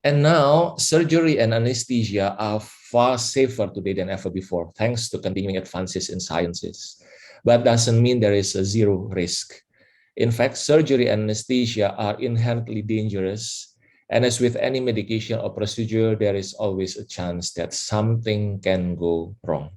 And now, surgery and anesthesia are far safer today than ever before, thanks to continuing advances in sciences. But doesn't mean there is a zero risk. In fact, surgery and anesthesia are inherently dangerous. And as with any medication or procedure, there is always a chance that something can go wrong.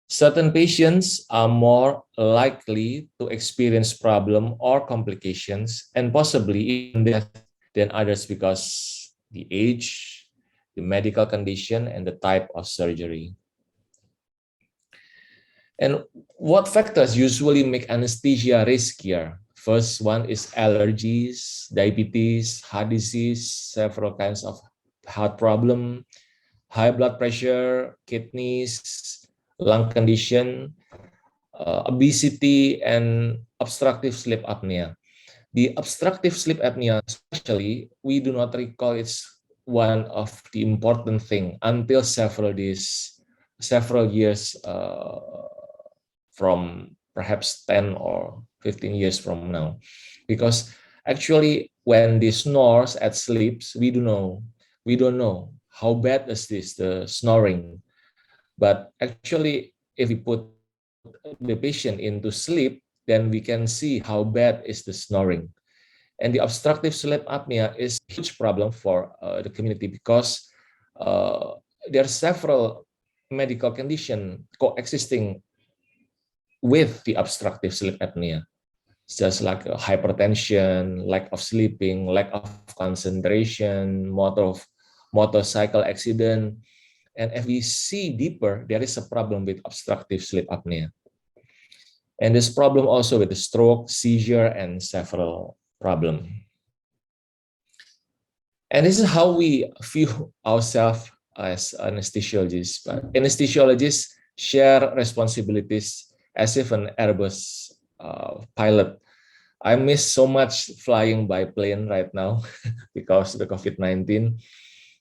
Certain patients are more likely to experience problem or complications and possibly even death than others because the age, the medical condition, and the type of surgery. And what factors usually make anesthesia riskier? First one is allergies, diabetes, heart disease, several kinds of heart problem, high blood pressure, kidneys, lung condition, obesity, and obstructive sleep apnea. The obstructive sleep apnea, especially, we do not recall it's one of the important thing until several years from perhaps 10 or 15 years from now. Because actually, when they snores at sleeps, we don't know how bad is this, the snoring. But actually, if we put the patient into sleep, then we can see how bad is the snoring. And the obstructive sleep apnea is a huge problem for the community because there are several medical conditions coexisting with the obstructive sleep apnea, just like hypertension, lack of sleeping, lack of concentration, motorcycle accident. And if we see deeper, there is a problem with obstructive sleep apnea. And this problem also with the stroke, seizure, and several problems. And this is how we view ourselves as anesthesiologists. But anesthesiologists share responsibilities as if an Airbus pilot. I miss so much flying by plane right now because of the COVID-19.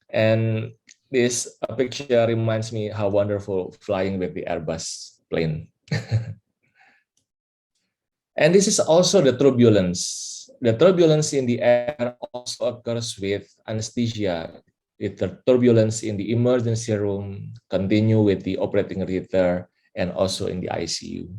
And this picture reminds me how wonderful flying with the Airbus plane. And this is also the turbulence. The turbulence in the air also occurs with anesthesia. With the turbulence in the emergency room, continue with the operating theater, and also in the ICU.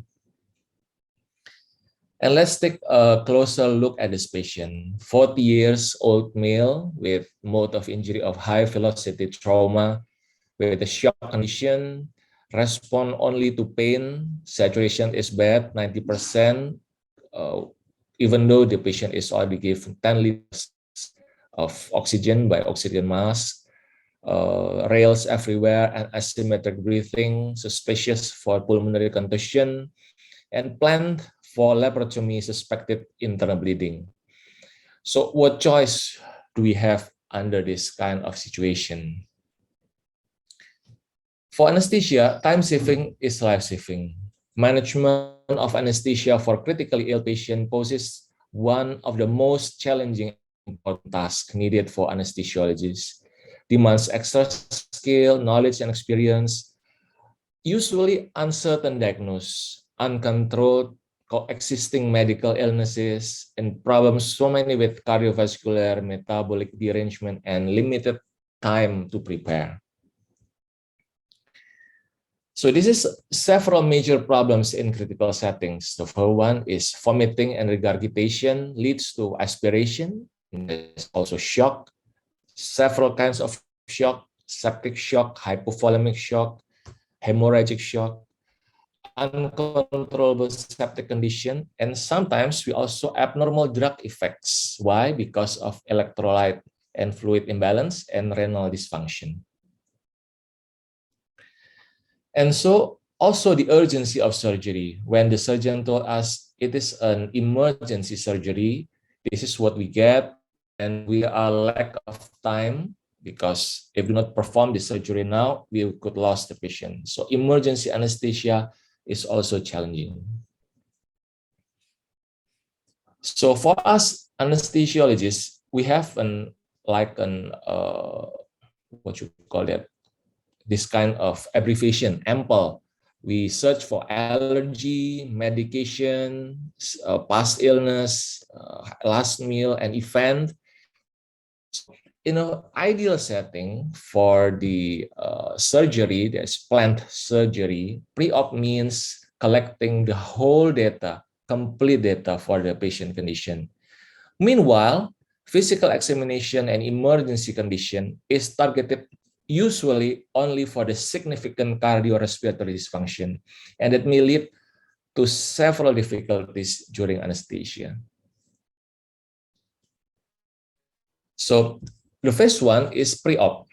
And let's take a closer look at this patient. 40 years old male with mode of injury of high velocity trauma with a shock condition, respond only to pain, saturation is bad, 90%, even though the patient is already given 10 liters of oxygen by oxygen mask, rails everywhere, and asymmetric breathing, suspicious for pulmonary contusion, and planned for laparotomy suspected internal bleeding. So what choice do we have under this kind of situation? For anesthesia, time-saving is life-saving. Management of anesthesia for critically ill patient poses one of the most challenging important tasks needed for anesthesiologists. Demands extra skill, knowledge, and experience. Usually uncertain diagnosis, uncontrolled coexisting medical illnesses, and problems so many with cardiovascular, metabolic derangement, and limited time to prepare. So this is several major problems in critical settings. The first one is vomiting and regurgitation leads to aspiration. There's also shock, several kinds of shock, septic shock, hypovolemic shock, hemorrhagic shock. uncontrollable septic condition, and sometimes we also abnormal drug effects. Why? Because of electrolyte and fluid imbalance and renal dysfunction. And so also the urgency of surgery. When the surgeon told us it is an emergency surgery, this is what we get, and we are lack of time, because if we do not perform the surgery now, we could lose the patient. So emergency anesthesia is also challenging. So for us anesthesiologists, we have what you call that, this kind of abbreviation, AMPLE. We search for allergy, medication, past illness, last meal, and event. In an ideal setting for the surgery, there's planned surgery. Pre-op means collecting the whole data, complete data for the patient condition. Meanwhile, physical examination and emergency condition is targeted usually only for the significant cardiorespiratory dysfunction, and that may lead to several difficulties during anesthesia. So the first one is pre-op.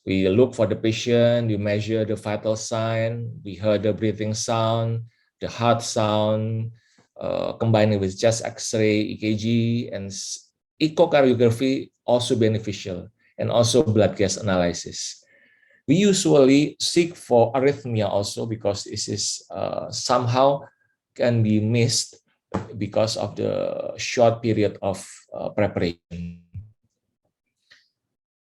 We look for the patient, we measure the vital sign, we hear the breathing sound, the heart sound, combining with chest X-ray, EKG, and echocardiography also beneficial, and also blood gas analysis. We usually seek for arrhythmia also, because this is somehow can be missed because of the short period of preparation.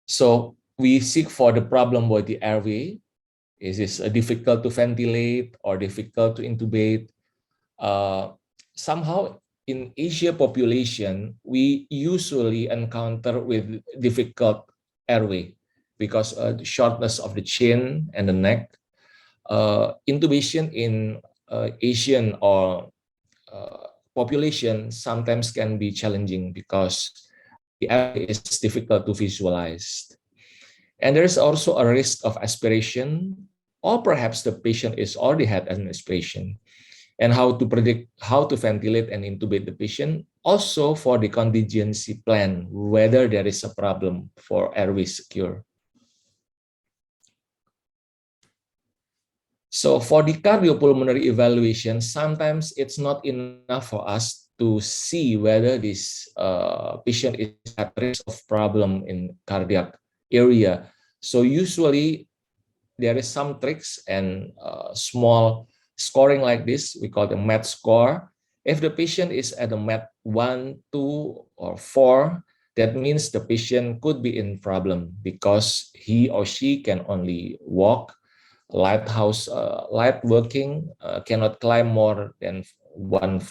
So we seek for the problem with the airway. Is it difficult to ventilate or difficult to intubate? Somehow in Asia population, we usually encounter with difficult airway because of the shortness of the chin and the neck. Intubation in Asian or population sometimes can be challenging because the airway is difficult to visualize. And there is also a risk of aspiration, or perhaps the patient is already had an aspiration. And how to predict how to ventilate and intubate the patient, also for the contingency plan, whether there is a problem for airway secure. So for the cardiopulmonary evaluation, sometimes it's not enough for us to see whether this patient is at risk of problem in cardiac area. So usually there is some tricks and small scoring like this. We call the MET score. If the patient is at a MET 1, 2, or 4, that means the patient could be in problem because he or she can only walk, light working, cannot climb more than one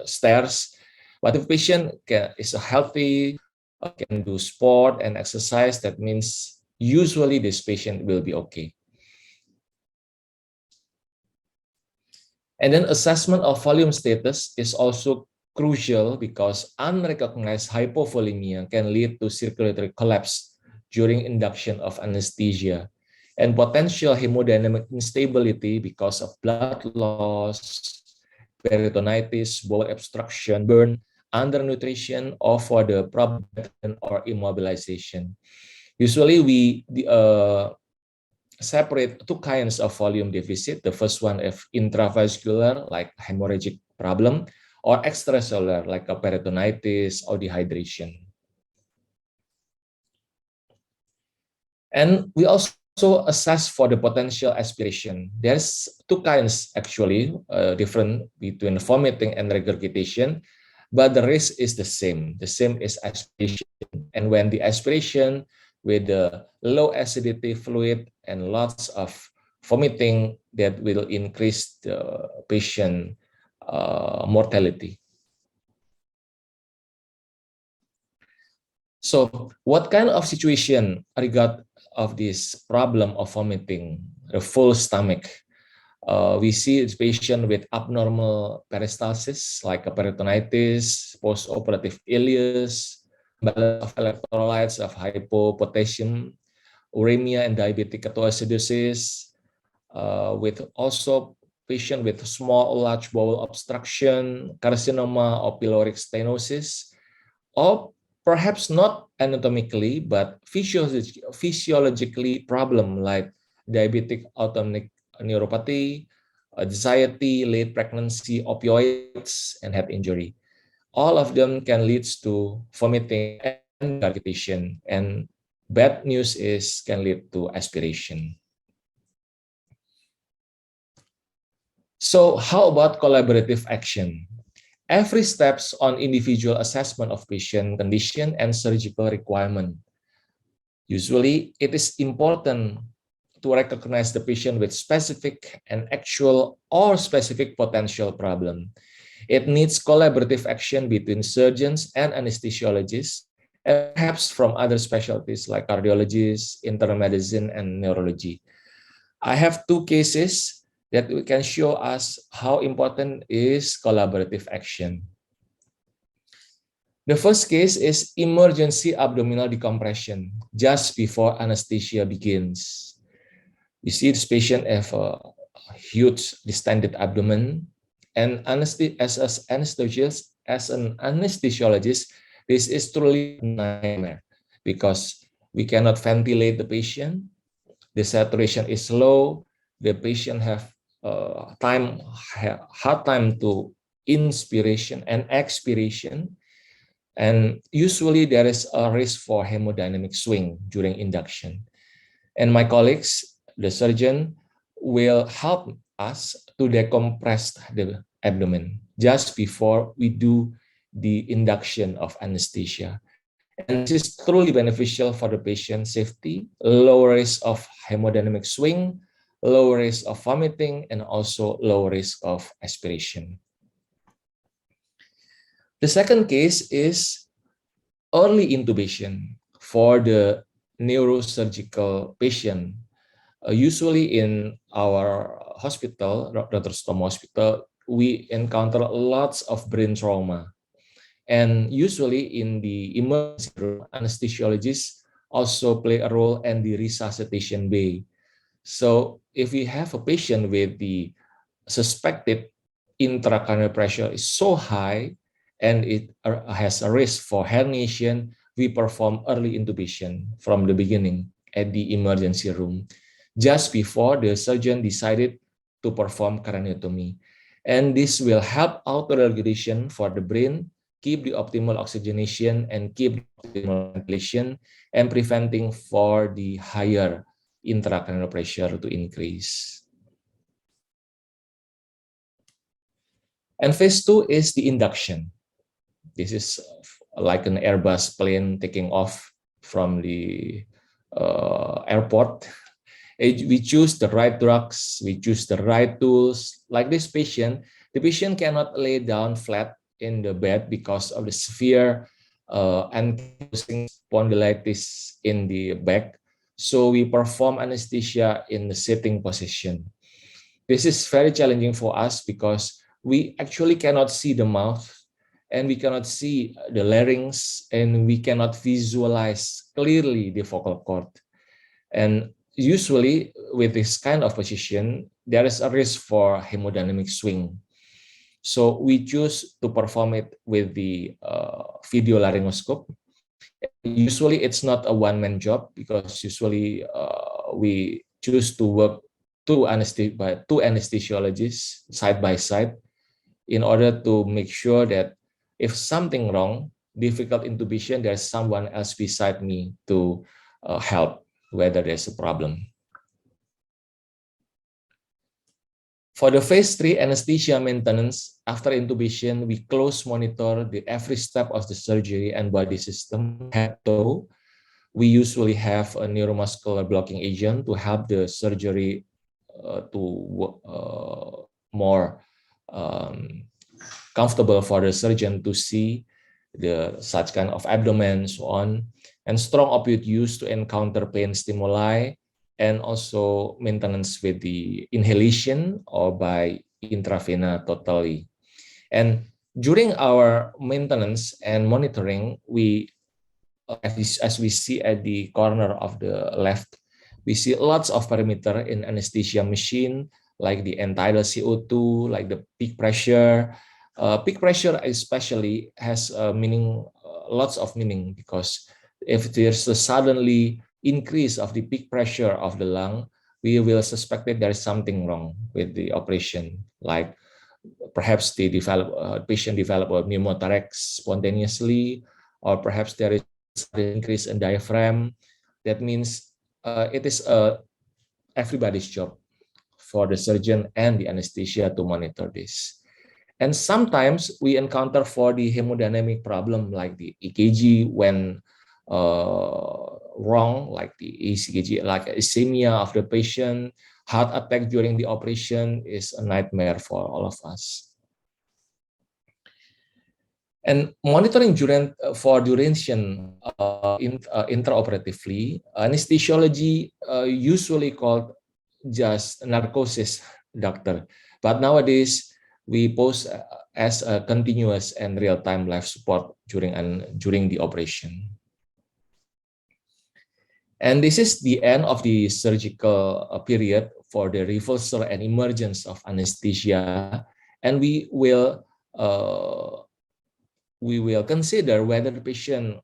stairs. But if patient is healthy, can do sport and exercise, that means usually this patient will be okay. And then assessment of volume status is also crucial because unrecognized hypovolemia can lead to circulatory collapse during induction of anesthesia, and potential hemodynamic instability because of blood loss, peritonitis, bowel obstruction, burn, undernutrition, or for the problem or immobilization. Usually we separate two kinds of volume deficit. The first one is intravascular, like hemorrhagic problem, or extracellular, like a peritonitis or dehydration. And we also assess for the potential aspiration. There's two kinds actually, different between vomiting and regurgitation, but the risk is the same. The same is aspiration. And when the aspiration with the low acidity fluid and lots of vomiting, that will increase the patient mortality. So what kind of situation regard of this problem of vomiting, the full stomach? We see this patient with abnormal peristalsis, like a peritonitis, post-operative ileus, balance of electrolytes of hypopotassium, uremia, and diabetic ketoacidosis, with also patient with small or large bowel obstruction, carcinoma, or pyloric stenosis, or perhaps not anatomically, but physiologically problem like diabetic autonomic neuropathy, anxiety, late pregnancy, opioids, and head injury. All of them can lead to vomiting and regurgitation, and bad news is can lead to aspiration. So how about collaborative action? Every steps on individual assessment of patient condition and surgical requirement. Usually, it is important to recognize the patient with specific and actual or specific potential problem. It needs collaborative action between surgeons and anesthesiologists, and perhaps from other specialties like cardiologists, internal medicine, and neurology. I have two cases that we can show us how important is collaborative action. The first case is emergency abdominal decompression just before anesthesia begins. You see this patient have a huge distended abdomen, and as an anesthesiologist, this is truly a nightmare because we cannot ventilate the patient, the saturation is low, the patient have hard time to inspiration and expiration, and usually there is a risk for hemodynamic swing during induction. And my colleagues, the surgeon, will help us to decompress the abdomen just before we do the induction of anesthesia. And this is truly beneficial for the patient safety, low risk of hemodynamic swing, low risk of vomiting, and also low risk of aspiration. The second case is early intubation for the neurosurgical patient. Usually in our hospital, Dr. Sutomo Hospital, we encounter lots of brain trauma. And usually in the emergency room, anesthesiologists also play a role in the resuscitation bay. So if we have a patient with the suspected intracranial pressure is so high and it has a risk for herniation, we perform early intubation from the beginning at the emergency room, just before the surgeon decided to perform craniotomy. And this will help auto-regulation for the brain, keep the optimal oxygenation, and keep the optimal ventilation, and preventing for the higher intracranial pressure to increase. And phase 2 is the induction. This is like an Airbus plane taking off from the airport. We choose the right drugs, we choose the right tools. Like this patient, the patient cannot lay down flat in the bed because of the severe ankylosing spondylitis in the back. So we perform anesthesia in the sitting position. This is very challenging for us because we actually cannot see the mouth, and we cannot see the larynx, and we cannot visualize clearly the vocal cord. And usually with this kind of position, there is a risk for hemodynamic swing. So we choose to perform it with the video laryngoscope. Usually it's not a one-man job because usually we choose to work two anesthesiologists side by side in order to make sure that if something wrong, difficult intubation, there's someone else beside me to help whether there's a problem. For the phase 3 anesthesia maintenance, after intubation, we close monitor every step of the surgery and body system, head to toe. We usually have a neuromuscular blocking agent to help the surgery more comfortable for the surgeon to see such kind of abdomen, so on, and strong opioid use to encounter pain stimuli, and also maintenance with the inhalation or by intravena totally. And during our maintenance and monitoring, as we see at the corner of the left, we see lots of parameter in anesthesia machine like the entitled CO2, like the peak pressure. Peak pressure especially has meaning, lots of meaning, because if there's a suddenly increase of the peak pressure of the lung, we will suspect that there is something wrong with the operation, like perhaps the patient develop a pneumothorax spontaneously, or perhaps there is an increase in diaphragm. That means it is everybody's job for the surgeon and the anesthesia to monitor this. And sometimes we encounter for the hemodynamic problem, like the EKG when wrong, like the ECG, like ischemia of the patient, heart attack during the operation is a nightmare for all of us. And monitoring for duration intraoperatively, anesthesiology usually called just narcosis, doctor. But nowadays, we pose as a continuous and real-time life support during the operation. And this is the end of the surgical period for the reversal and emergence of anesthesia. And we will consider whether the patient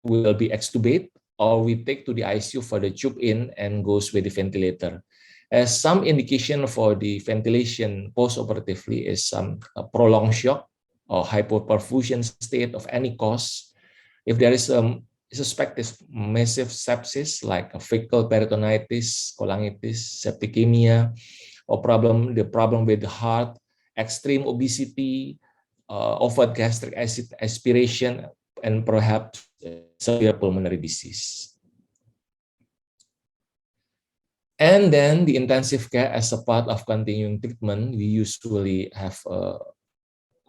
will be extubated or we take to the ICU for the tube in and goes with the ventilator. As some indication for the ventilation post-operatively is some prolonged shock or hypoperfusion state of any cause. If there is suspected massive sepsis like a fecal peritonitis, cholangitis, septicemia, or the problem with the heart, extreme obesity, overt gastric acid aspiration, and perhaps severe pulmonary disease. And then the intensive care as a part of continuing treatment, we usually have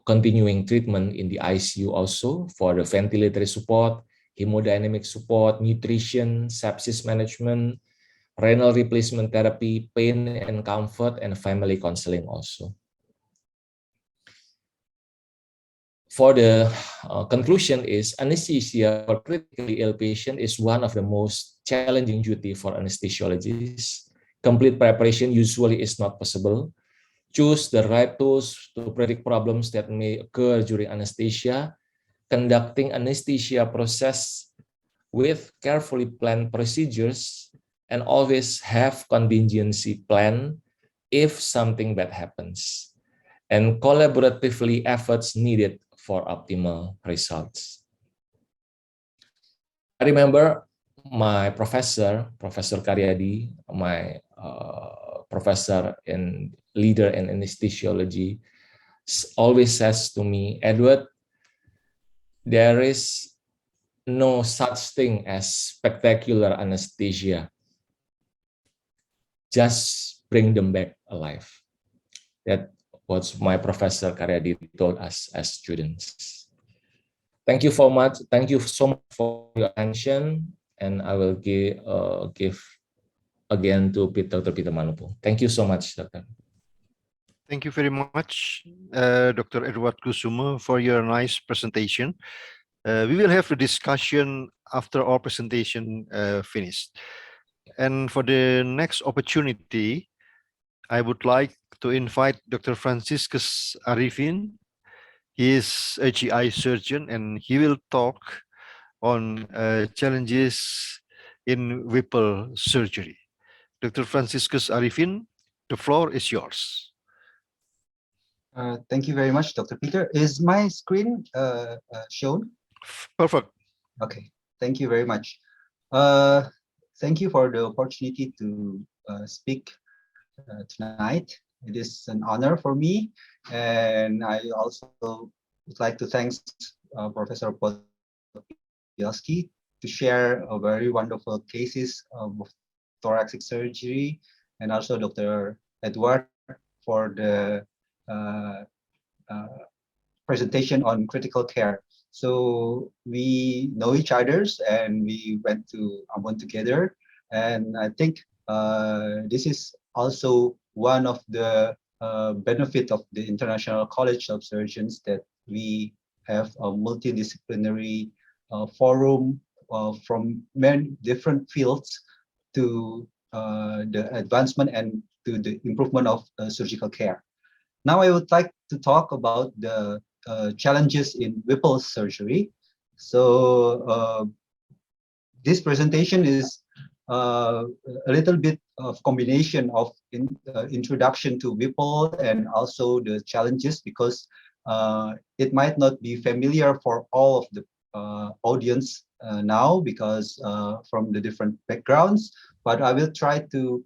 continuing treatment in the ICU also for the ventilatory support, hemodynamic support, nutrition, sepsis management, renal replacement therapy, pain and comfort, and family counseling also. For the conclusion is anesthesia for critically ill patient is one of the most challenging duty for anesthesiologists. Complete preparation usually is not possible. Choose the right tools to predict problems that may occur during anesthesia. Conducting anesthesia process with carefully planned procedures, and always have contingency plan if something bad happens. And collaboratively efforts needed for optimal results. I remember my professor, Professor Karyadi, my professor and leader in anesthesiology, always says to me, Edward, there is no such thing as spectacular anesthesia. Just bring them back alive. That what my Professor Karyadi told us as students. Thank you so much. Thank you so much for your attention, and I will give again to Dr. Peter Manopo. Thank you so much, Doctor. Thank you very much, Dr. Edward Kusuma, for your nice presentation. We will have a discussion after our presentation finished. And for the next opportunity, I would like to invite Dr. Franciscus Arifin. He is a GI surgeon, and he will talk on challenges in Whipple surgery. Dr. Franciscus Arifin, the floor is yours. Thank you very much, Dr. Peter. Is my screen shown? Perfect. Okay, thank you very much. Thank you for the opportunity to speak tonight. It is an honor for me, and I also would like to thank Professor Podbielski to share a very wonderful cases of thoracic surgery, and also Dr. Edward for the presentation on critical care. So we know each other's, and we went to Ambon together, and I think this is also one of the benefit of the International College of Surgeons, that we have a multidisciplinary forum from many different fields to the advancement and to the improvement of surgical care. Now I would like to talk about the challenges in Whipple surgery. So this presentation is a little bit of combination of introduction to Whipple and also the challenges, because it might not be familiar for all of the audience now, because from the different backgrounds, but I will try to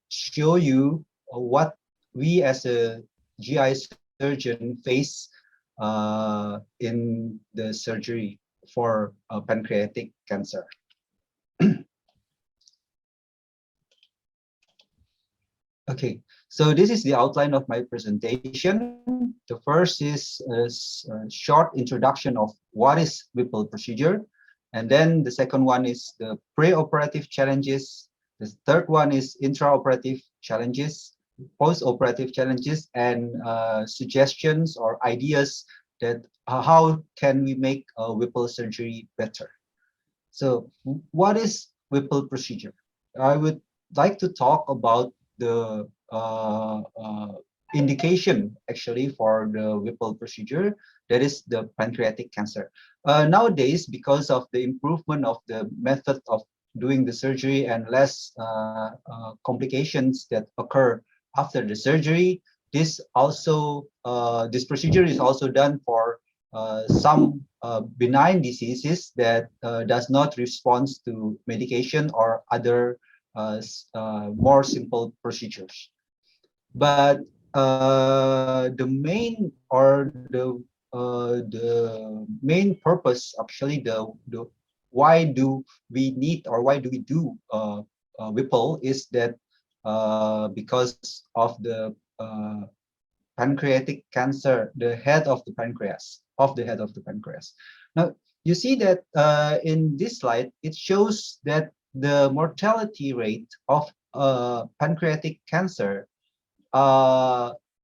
show you what we as a GI surgeon face in the surgery for pancreatic cancer. Okay, so this is the outline of my presentation. The first is a short introduction of what is Whipple procedure. And then the second one is the pre-operative challenges. The third one is intraoperative challenges, post-operative challenges, and suggestions or ideas that how can we make Whipple surgery better. So what is Whipple procedure? I would like to talk about the indication actually for the Whipple procedure, that is the pancreatic cancer. Nowadays, because of the improvement of the method of doing the surgery and less complications that occur after the surgery, this procedure is also done for some benign diseases that does not respond to medication or other more simple procedures. But the main purpose, actually, the why do we need or why do we do Whipple is that because of the pancreatic cancer, the head of the pancreas. Now you see that in this slide, it shows that the mortality rate of pancreatic cancer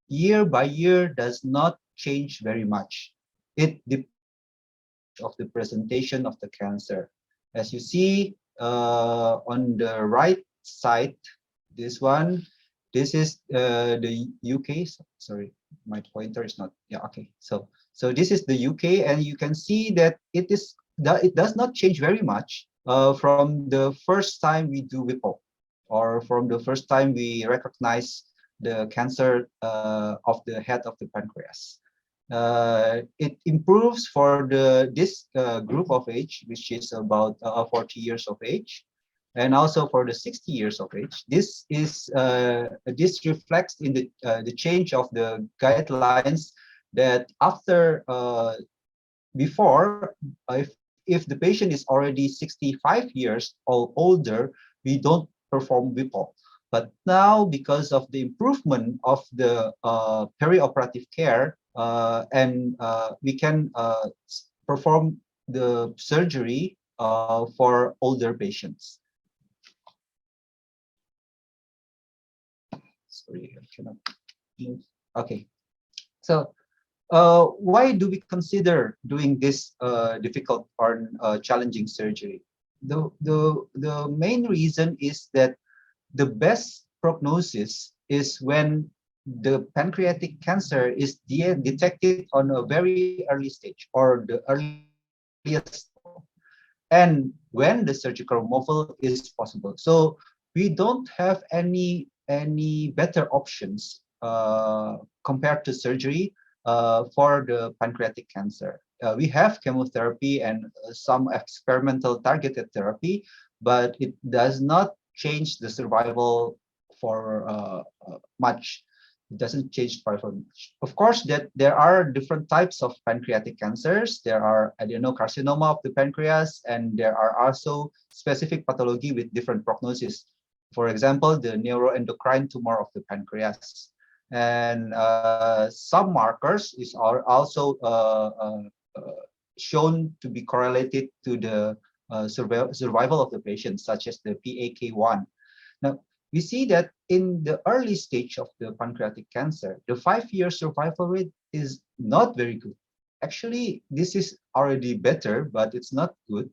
year by year does not change very much. It depends on the presentation of the cancer. As you see on the right side, this is the UK. Sorry, my pointer is not. Yeah, okay. So this is the UK, and you can see that it does not change very much from the first time we do Whipple, or from the first time we recognize the cancer of the head of the pancreas. It improves for this group of age, which is about 40 years of age, and also for the 60 years of age. This reflects in the change of the guidelines that after before, if the patient is already 65 years or older, we don't perform Whipple. But now, because of the improvement of the perioperative care, and we can perform the surgery for older patients. Sorry, I cannot move. Okay, so why do we consider doing this difficult or challenging surgery? The main reason is that the best prognosis is when the pancreatic cancer is detected on a very early stage, or the earliest, and when the surgical removal is possible. So we don't have any better options compared to surgery for the pancreatic cancer. We have chemotherapy and some experimental targeted therapy, but it does not change the survival for much. It doesn't change survival much. Of course, that there are different types of pancreatic cancers. There are adenocarcinoma of the pancreas, and there are also specific pathology with different prognosis. For example, the neuroendocrine tumor of the pancreas. And some markers are also shown to be correlated to the survival of the patient, such as the PAK1. Now, we see that in the early stage of the pancreatic cancer, the 5-year survival rate is not very good. Actually, this is already better, but it's not good.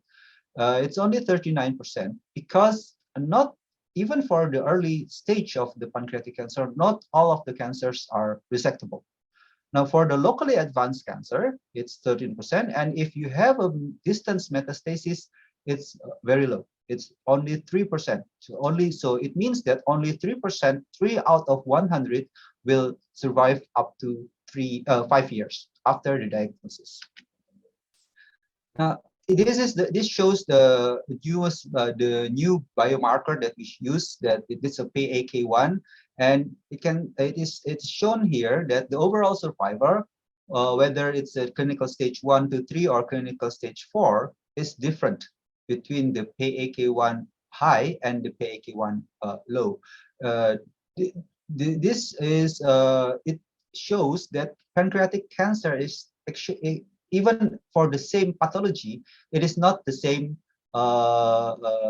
It's only 39%, because not even for the early stage of the pancreatic cancer, not all of the cancers are resectable. Now, for the locally advanced cancer, it's 13%. And if you have a distant metastasis, it's very low. It's only 3%. So it means that only 3%, 3 out of 100, will survive up to 5 years after the diagnosis. Now, this shows the new biomarker that we use, that it is a PAK1, and it's shown here that the overall survivor, whether it's a clinical stage 1 to 3 or clinical stage 4, is different between the PAK1 high and the PAK1 low. This is it shows that pancreatic cancer is actually, even for the same pathology, it is not the same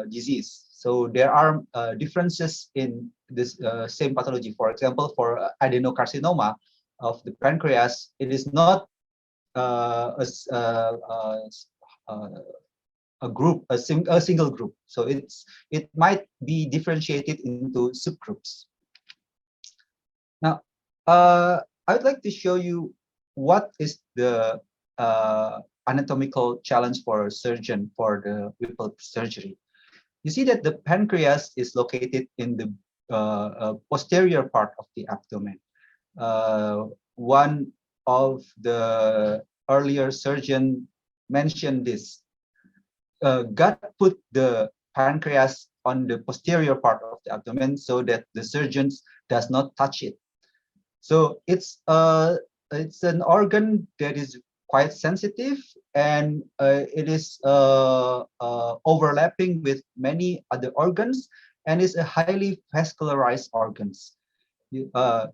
disease. So there are differences in this same pathology. For example, for adenocarcinoma of the pancreas, it is not a single group. So it might be differentiated into subgroups. Now, I would like to show you what is the anatomical challenge for a surgeon for the Whipple surgery. You see that the pancreas is located in the posterior part of the abdomen. One of the earlier surgeon mentioned this. God put the pancreas on the posterior part of the abdomen so that the surgeons does not touch it. So it's an organ that is quite sensitive, and it is overlapping with many other organs, and is a highly vascularized organs. The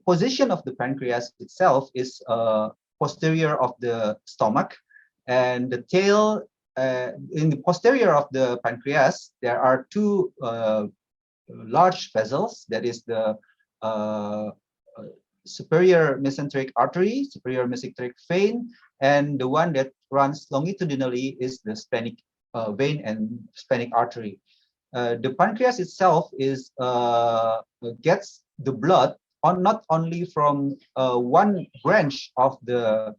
position of the pancreas itself is posterior of the stomach, and the tail in the posterior of the pancreas, there are two large vessels. That is the superior mesenteric artery, superior mesenteric vein, and the one that runs longitudinally is the splenic vein and splenic artery. The pancreas itself is gets the blood not only from one branch of the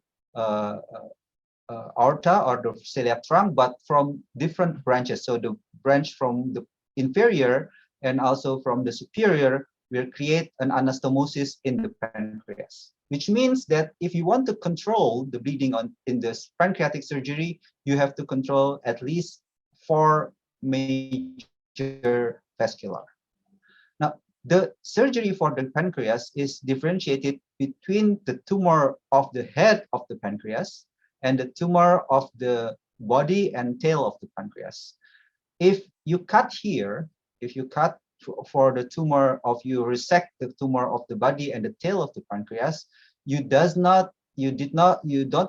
aorta or the celiac trunk, but from different branches. So the branch from the inferior and also from the superior will create an anastomosis in the pancreas, which means that if you want to control the bleeding in this pancreatic surgery, you have to control at least 4 major vascular. Now, the surgery for the pancreas is differentiated between the tumor of the head of the pancreas and the tumor of the body and tail of the pancreas. If you cut here, if you cut for the tumor of, you resect the tumor of the body and the tail of the pancreas, you don't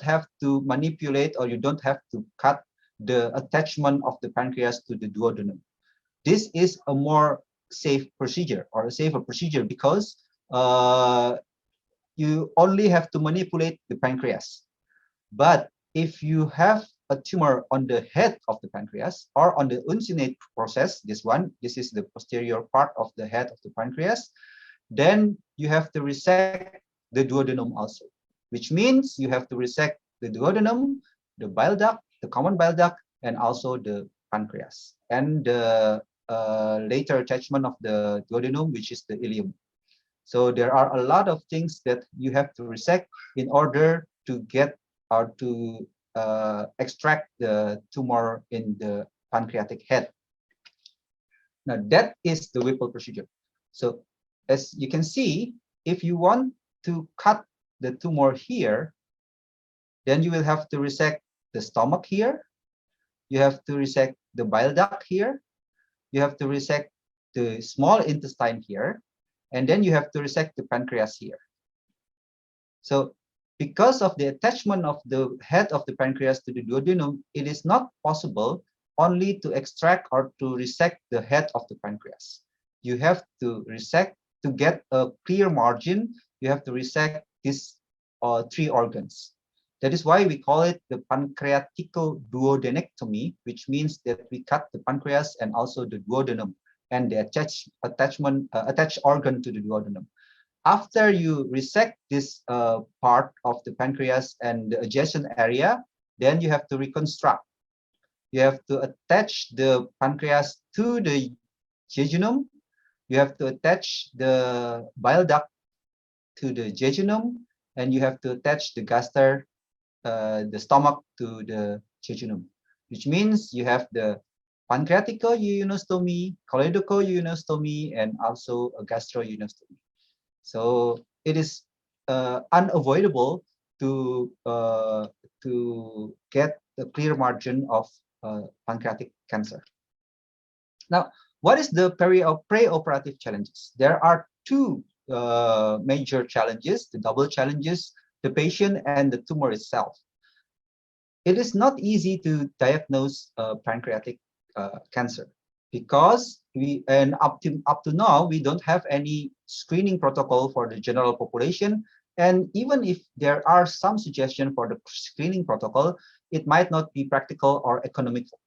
have to manipulate, or you don't have to cut the attachment of the pancreas to the duodenum. This is a more safe procedure, or a safer procedure, because you only have to manipulate the pancreas. But if you have a tumor on the head of the pancreas or on the uncinate process, this is the posterior part of the head of the pancreas, then you have to resect the duodenum also, which means you have to resect the duodenum, the bile duct, the common bile duct, and also the pancreas, and the later attachment of the duodenum, which is the ileum. So there are a lot of things that you have to resect in order to get or to extract the tumor in the pancreatic head. Now that is the Whipple procedure. So as you can see, if you want to cut the tumor here, then you will have to resect the stomach here. You have to resect the bile duct here. You have to resect the small intestine here. And then you have to resect the pancreas here. So because of the attachment of the head of the pancreas to the duodenum, it is not possible only to extract or to resect the head of the pancreas. You have to resect to get a clear margin. You have to resect these 3 organs. That is why we call it the Pancreaticoduodenectomy, which means that we cut the pancreas and also the duodenum and the attached organ to the duodenum. After you resect this part of the pancreas and the adjacent area, then you have to reconstruct. You have to attach the pancreas to the jejunum. You have to attach the bile duct to the jejunum, and you have to attach the gaster, the stomach, to the jejunum, which means you have the pancreaticoduodenectomy, choledochoduodenectomy, and also a gastroduodenectomy. So it is unavoidable to get a clear margin of pancreatic cancer. Now, what is the pre-operative challenges? There are two major challenges: the double challenges, the patient and the tumor itself. It is not easy to diagnose pancreatic cancer, because up to now we don't have any screening protocol for the general population, and even if there are some suggestions for the screening protocol, it might not be practical or economical.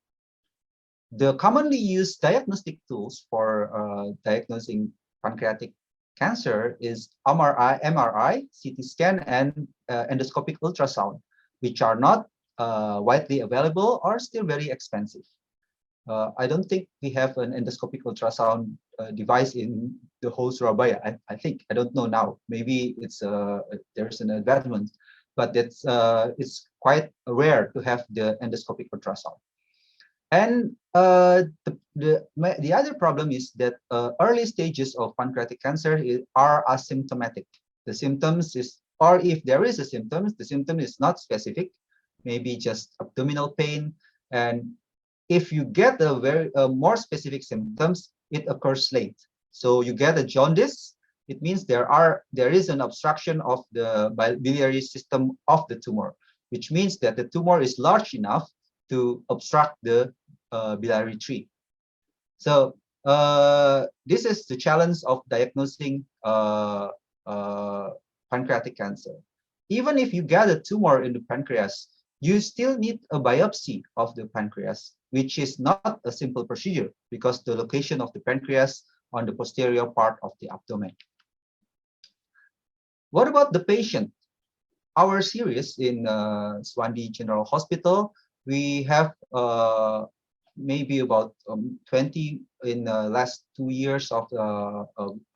The commonly used diagnostic tools for diagnosing pancreatic cancer is MRI, CT scan, and endoscopic ultrasound, which are not widely available or still very expensive. I don't think we have an endoscopic ultrasound device in the whole Surabaya. I think, I don't know now. Maybe it's there's an advancement, but it's quite rare to have the endoscopic ultrasound. And the other problem is that early stages of pancreatic cancer are asymptomatic. The symptoms is, or if there is a symptom, the symptom is not specific, maybe just abdominal pain. And if you get a very more specific symptoms, it occurs late. So you get a jaundice. It means there is an obstruction of the biliary system of the tumor, which means that the tumor is large enough to obstruct the biliary tree. So this is the challenge of diagnosing pancreatic cancer. Even if you get a tumor in the pancreas, you still need a biopsy of the pancreas, which is not a simple procedure because the location of the pancreas on the posterior part of the abdomen. What about the patient? Our series in Swandi General Hospital, we have maybe about 20 in the last 2 years of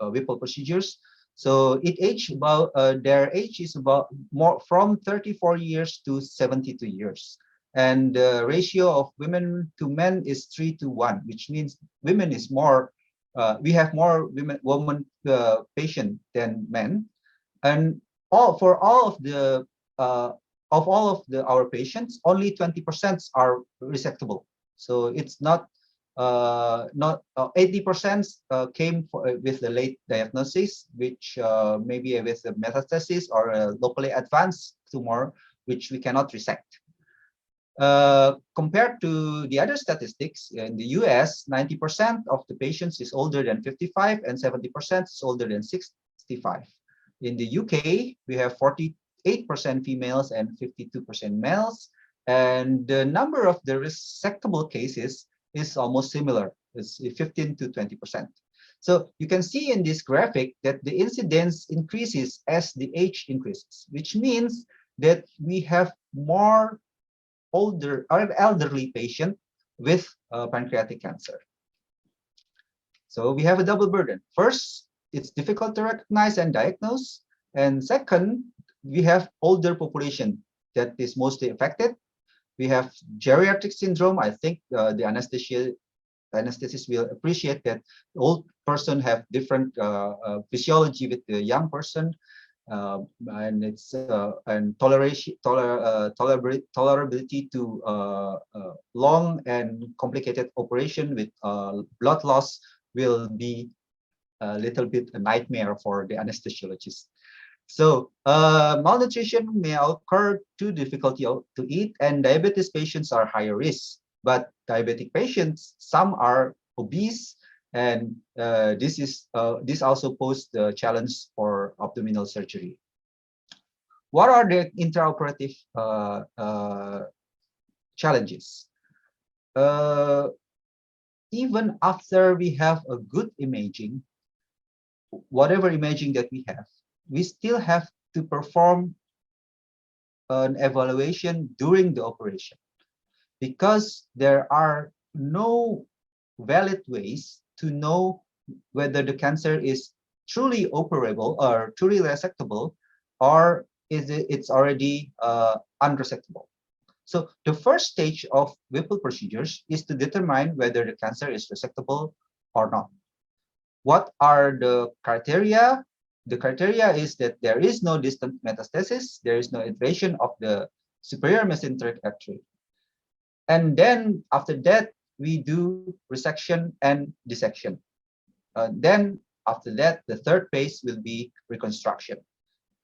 Whipple procedures. So their age is about more from 34 years to 72 years. And the ratio of women to men is 3 to 1, which means women is more, we have more women patient than men. And for all of our patients, only 20% are resectable. So it's not 80% came with the late diagnosis, which maybe with a metastasis or a locally advanced tumor, which we cannot resect. Compared to the other statistics, in the US, 90% of the patients is older than 55 and 70% is older than 65. In the UK, we have 48% females and 52% males. And the number of the resectable cases is almost similar. It's 15 to 20%. So you can see in this graphic that the incidence increases as the age increases, which means that we have more older or elderly patient with pancreatic cancer. So we have a double burden. First, it's difficult to recognize and diagnose. And second, we have older population that is mostly affected. We have geriatric syndrome. I think the anesthetist will appreciate that the old person have different physiology with the young person, and it's and tolerability to long and complicated operation with blood loss will be a little bit a nightmare for the anesthesiologist. So malnutrition may occur due to difficulty to eat, and diabetes patients are higher risk. But diabetic patients, some are obese, and this also poses the challenge for abdominal surgery. What are the intraoperative challenges? even after we have a good imaging, whatever imaging that we still have to perform an evaluation during the operation, because there are no valid ways to know whether the cancer is truly operable or truly resectable, or it's already unresectable. So the first stage of Whipple procedures is to determine whether the cancer is resectable or not. What are the criteria? The criteria is that there is no distant metastasis, there is no invasion of the superior mesenteric artery. And then after that, we do resection and dissection. Then after that, the third phase will be reconstruction.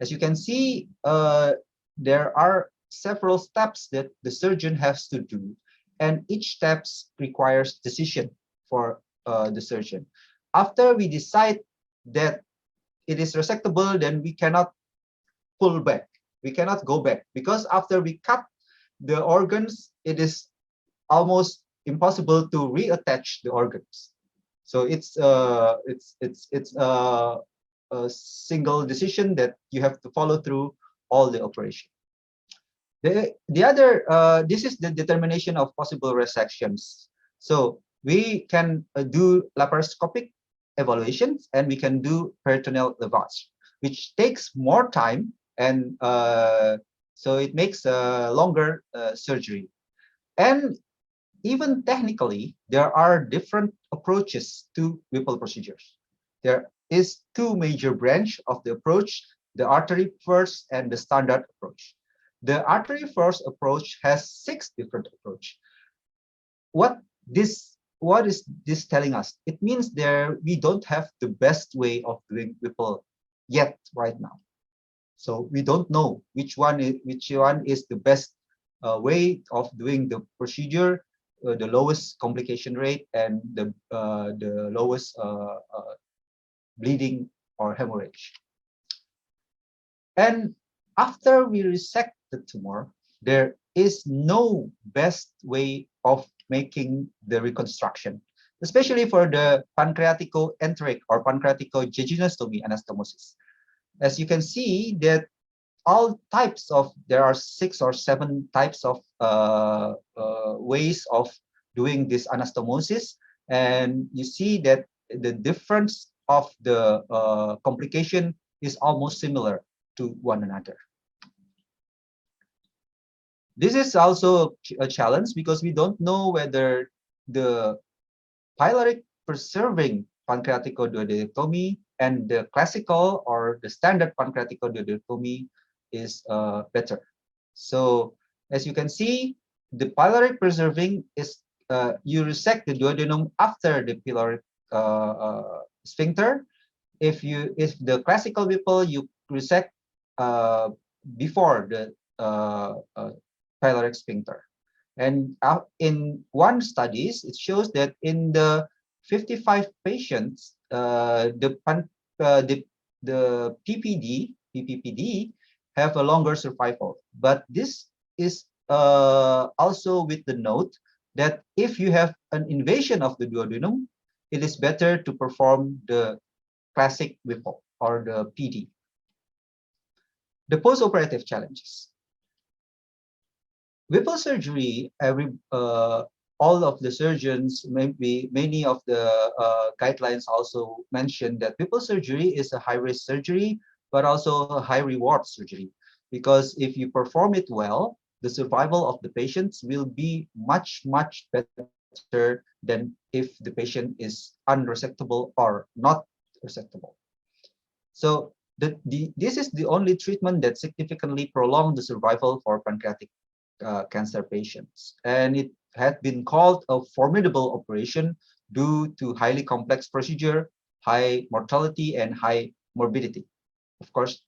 As you can see, there are several steps that the surgeon has to do, and each step requires decision for the surgeon. After we decide that it is resectable, then we cannot pull back. We cannot go back, because after we cut the organs, it is almost impossible to reattach the organs. So it's a single decision that you have to follow through all the operation. The other, this is the determination of possible resections. So we can do laparoscopic evaluations, and we can do peritoneal lavage, which takes more time, and so it makes a longer surgery. And even technically, there are different approaches to Whipple procedures. There is two major branches of the approach: the artery first and the standard approach. The artery first approach has 6 different approaches. What is this telling us? It means we don't have the best way of doing Whipple yet right now. So we don't know which one is the best way of doing the procedure, the lowest complication rate, and the lowest bleeding or hemorrhage. And after we resect the tumor, there is no best way of making the reconstruction, especially for the pancreaticoenteric or pancreaticoduodenectomy anastomosis. As you can see, that all types of, there are 6 or 7 types of ways of doing this anastomosis, and you see that the difference of the complication is almost similar to one another. This is also a challenge, because we don't know whether the pyloric preserving pancreaticoduodenectomy and the classical or the standard pancreaticoduodenectomy is better. So as you can see, the pyloric preserving is you resect the duodenum after the pyloric sphincter. If the classical Whipple, you resect before the pyloric sphincter. And in one studies, it shows that in the 55 patients, the PPPD have a longer survival. But this is also with the note that if you have an invasion of the duodenum, it is better to perform the classic Whipple or the PD. The post-operative challenges. Whipple surgery, all of the surgeons, many of the guidelines also mention that Whipple surgery is a high-risk surgery, but also a high-reward surgery. Because if you perform it well, the survival of the patients will be much, much better than if the patient is unresectable or not resectable. So this is the only treatment that significantly prolongs the survival for pancreatic cancer patients, and it had been called a formidable operation due to highly complex procedure, high mortality, and high morbidity. Of course,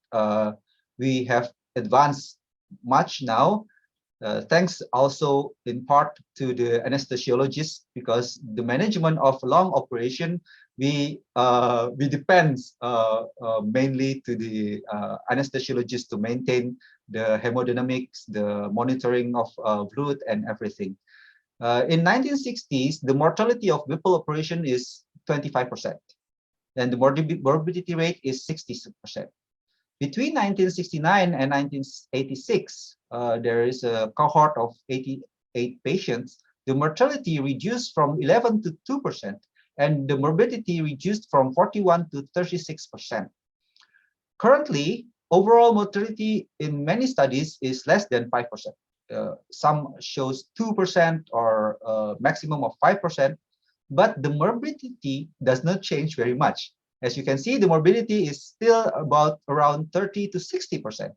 we have advanced much now, thanks also in part to the anesthesiologists, because the management of long operation, we depend mainly to the anesthesiologists to maintain the hemodynamics, the monitoring of fluid and everything. In 1960s, the mortality of Whipple operation is 25%, and the morbidity rate is 60%. Between 1969 and 1986, there is a cohort of 88 patients. The mortality reduced from 11 to 2%, and the morbidity reduced from 41 to 36%. Currently, overall mortality in many studies is less than 5%. Some shows 2% or maximum of 5%, but the morbidity does not change very much. As you can see, the morbidity is still about around 30 to 60%.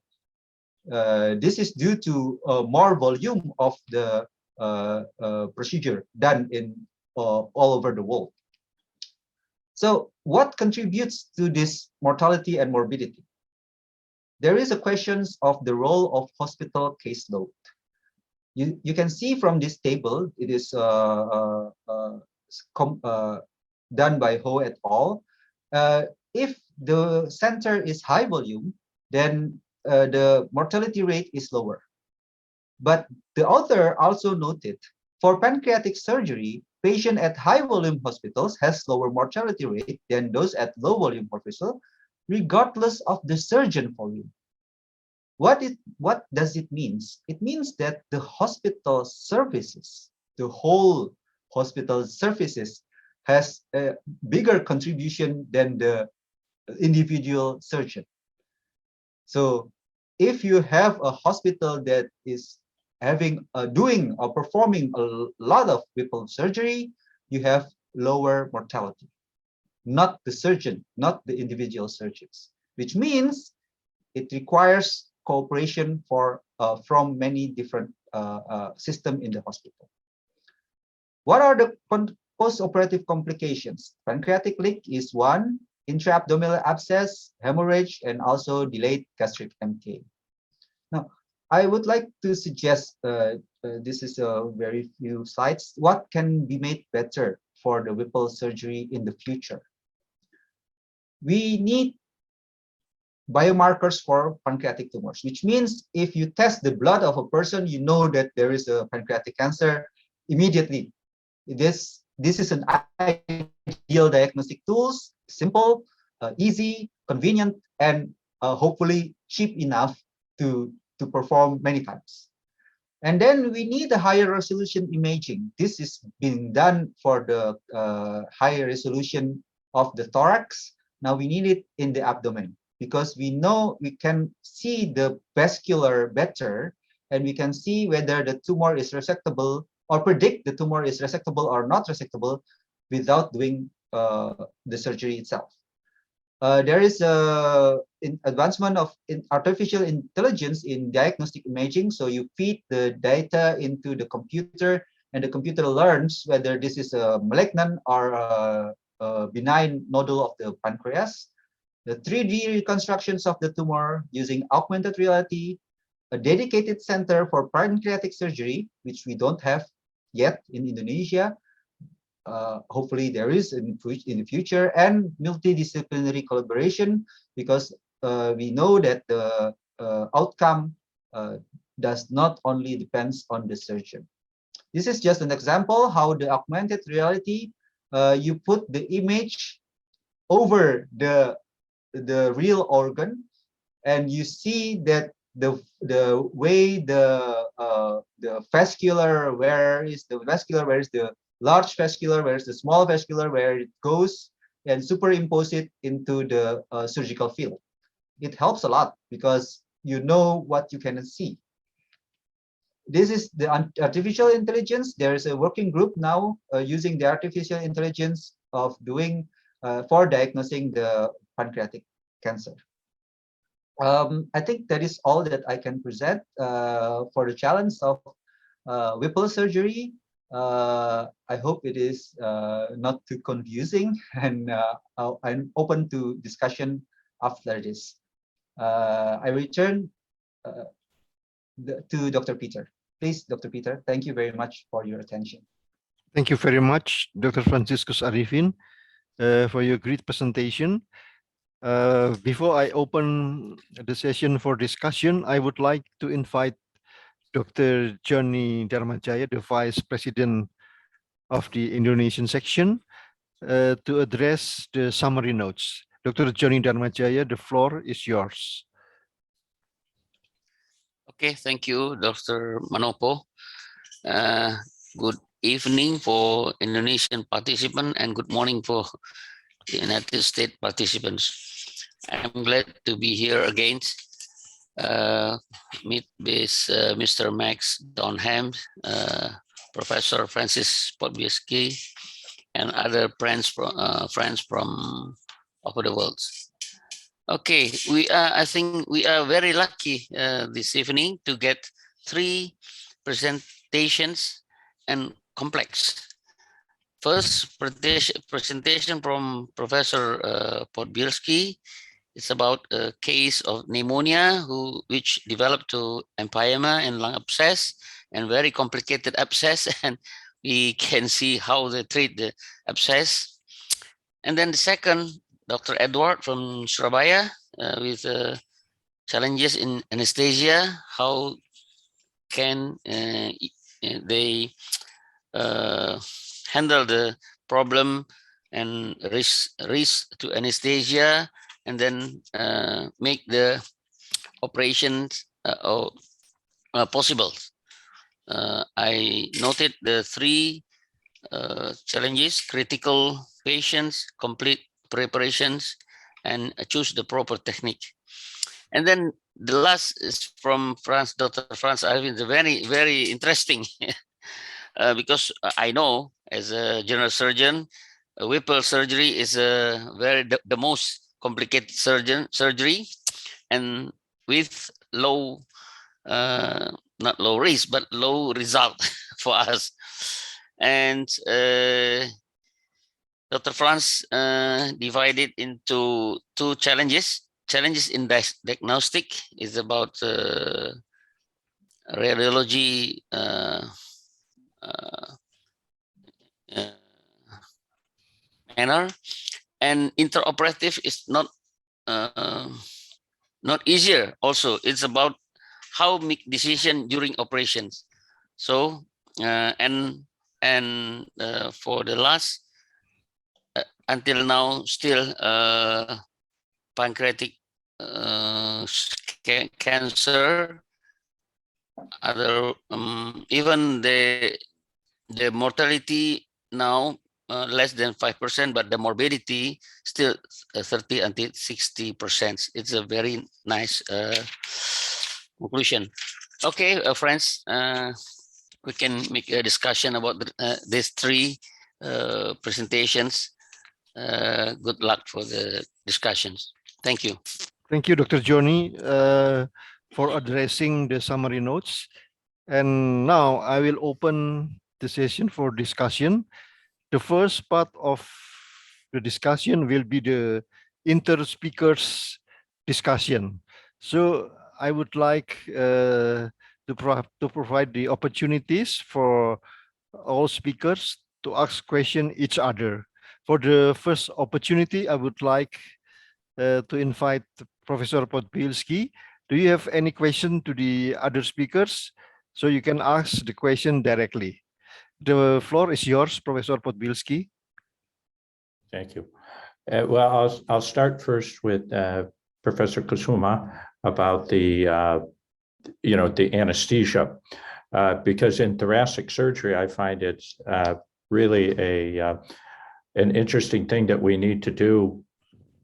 This is due to more volume of the procedure done in all over the world. So what contributes to this mortality and morbidity? There is a question of the role of hospital caseload. You can see from this table, it is done by Ho et al. If the center is high volume, then the mortality rate is lower. But the author also noted, for pancreatic surgery, patient at high volume hospitals has lower mortality rate than those at low volume hospital, regardless of the surgeon volume. What does it mean? It means that the hospital services, the whole hospital services, has a bigger contribution than the individual surgeon. So if you have a hospital that is doing or performing a lot of Whipple surgery, you have lower mortality, not the surgeon, not the individual surgeons, which means it requires cooperation from many different systems in the hospital. What are the post-operative complications? Pancreatic leak is one, intra-abdominal abscess, hemorrhage, and also delayed gastric emptying. Now, I would like to suggest, this is a very few slides, what can be made better for the Whipple surgery in the future. We need biomarkers for pancreatic tumors, which means if you test the blood of a person, you know that there is a pancreatic cancer immediately. This is an ideal diagnostic tools, simple, easy, convenient, and hopefully cheap enough to perform many times. And then we need a higher resolution imaging. This is being done for the higher resolution of the thorax. Now we need it in the abdomen, because we know we can see the vascular better, and we can see whether the tumor is resectable or predict the tumor is resectable or not resectable without doing the surgery itself. There is an advancement of artificial intelligence in diagnostic imaging. So you feed the data into the computer, and the computer learns whether this is a malignant or a benign nodule of the pancreas. The 3D reconstructions of the tumor using augmented reality, a dedicated center for pancreatic surgery, which we don't have yet in Indonesia. Hopefully there is in the future, and multidisciplinary collaboration, because we know that the outcome does not only depends on the surgeon. This is just an example how the augmented reality, you put the image over the real organ, and you see that the way the vascular, where is the vascular, where is the large vascular, where is the small vascular, where it goes, and superimpose it into the surgical field. It helps a lot because you know what you can see. This is the artificial intelligence. There is a working group now using the artificial intelligence of doing for diagnosing the pancreatic cancer. I think that is all that I can present for the challenge of Whipple surgery. I hope it is not too confusing, and I'm open to discussion after this. I return to Dr. Peter. Please, Dr. Peter, thank you very much for your attention. Thank you very much, Dr. Franciscus Arifin, for your great presentation. Before I open the session for discussion, I would like to invite Dr. Johnny Dharmajaya, the Vice President of the Indonesian section, to address the summary notes. Dr. Johnny Dharmajaya, the floor is yours. Okay, thank you, Dr. Manopo. Good evening for Indonesian participants and good morning for the United States participants. I'm glad to be here again. Meet with Mr. Max Downham, Professor Francis Podbielski, and other friends from over the world. Okay, I think we are very lucky this evening to get 3 presentations and complex. First presentation from Professor Podbielski. It's about a case of pneumonia which developed to empyema and lung abscess and very complicated abscess, and we can see how they treat the abscess. And then the second, Dr. Edward from Surabaya with challenges in anesthesia. How can they handle the problem and risk to anesthesia, and then make the operations possible. I noted the 3 challenges: critical patients, complete preparations, and choose the proper technique. And then the last is from Dr. Franciscus Arifin. It's very, very interesting because I know as a general surgeon, Whipple surgery is the most complicated surgery, and with low, not low risk, but low result for us. And Dr. Franz divided into 2 challenges. Challenges in diagnostic is about radiology manner, and interoperative is not easier. Also, it's about how make decision during operations. So for the last until now still pancreatic cancer, other even the mortality now less than 5%, but the morbidity still 30 until 60%. It's a very nice conclusion. Okay, friends, we can make a discussion about these 3 presentations. Good luck for the discussions. Thank you. Thank you, Dr. Johnny, for addressing the summary notes. And now I will open the session for discussion. The first part of the discussion will be the inter-speakers discussion. So I would like to provide the opportunities for all speakers to ask questions each other. For the first opportunity, I would like to invite Professor Potbelski. Do you have any question to the other speakers? So you can ask the question directly. The floor is yours, Professor Potbelski. Thank you. Well, I'll start first with Professor Kusuma about the the anesthesia, because in thoracic surgery I find it's really an interesting thing that we need to do